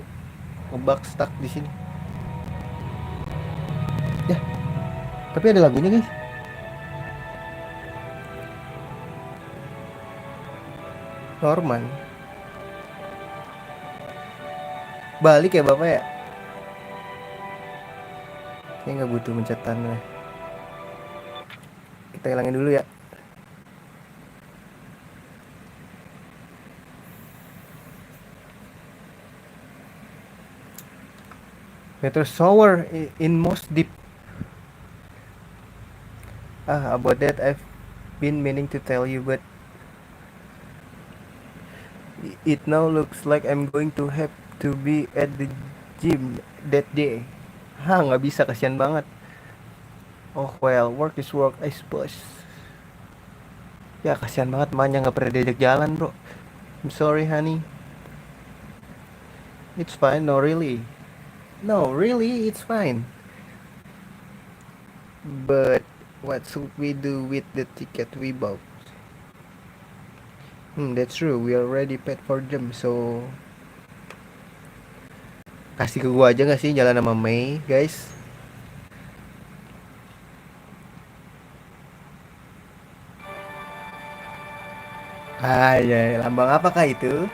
ngebug stuck di sini. Ya, tapi ada lagunya guys. Norman. Balik ya bapak ya? Kayaknya nggak butuh pencetan lah. Kita hilangin dulu ya. Metro Shower in most deep. About that I've been meaning to tell you, but it now looks like I'm going to have to be at the gym that day. Nggak bisa, kasihan banget. Oh well, work is work, I suppose. Ya kasihan banget, makanya nggak pernah diajak jalan bro. I'm sorry honey. It's fine, no really. No really, it's fine. But what should we do with the ticket we bought? That's true, we already paid for them, so kasih ke gua aja gak sih jalan sama Mei guys? Ya, lambang apakah itu?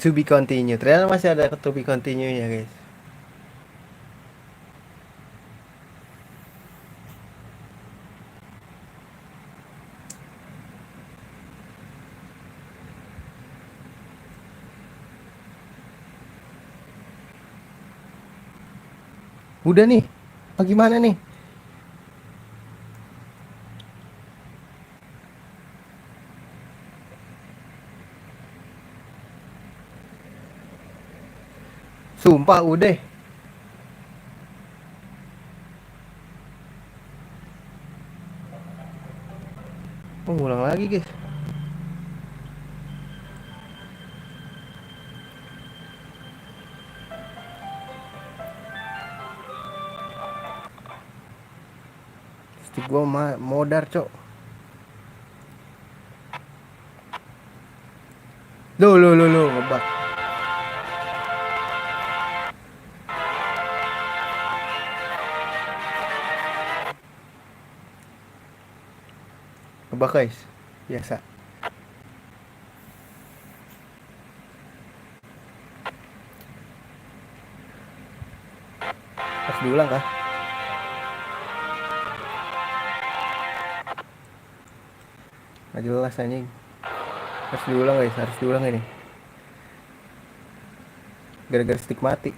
To be continue. Ternyata masih ada to be continue nya guys. Udah nih. Gimana nih? Sumpah udah. Ngulang lagi guys. Stick gua modar cok. Lo ngebak. Ngebak guys. Biasa. Harus diulang kah? Nggak jelas anjing. Harus diulang guys, harus diulang ini. Gara-gara stick mati.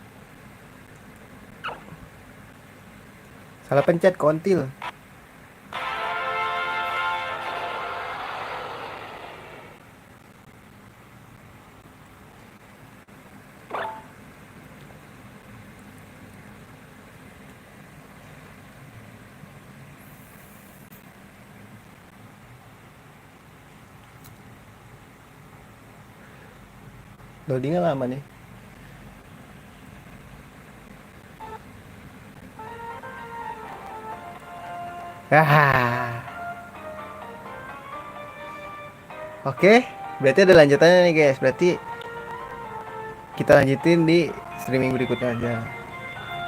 Salah pencet kontil. Loadingnya lama nih. Ah. Oke, berarti ada lanjutannya nih guys. Berarti kita lanjutin di streaming berikutnya aja.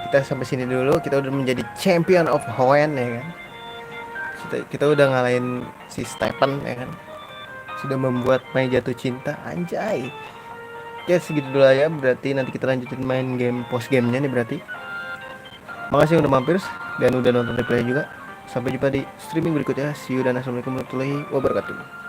Kita sampai sini dulu. Kita udah menjadi champion of Hoenn ya kan. Kita udah ngalahin si Stephen ya kan. Sudah membuat Mei jatuh cinta, anjay. Oke, segitu dulu ya. Berarti nanti kita lanjutin main game post gamenya nih berarti. Makasih udah mampir dan udah nonton replay juga. Sampai jumpa di streaming berikutnya. See you dan assalamualaikum warahmatullahi wabarakatuh.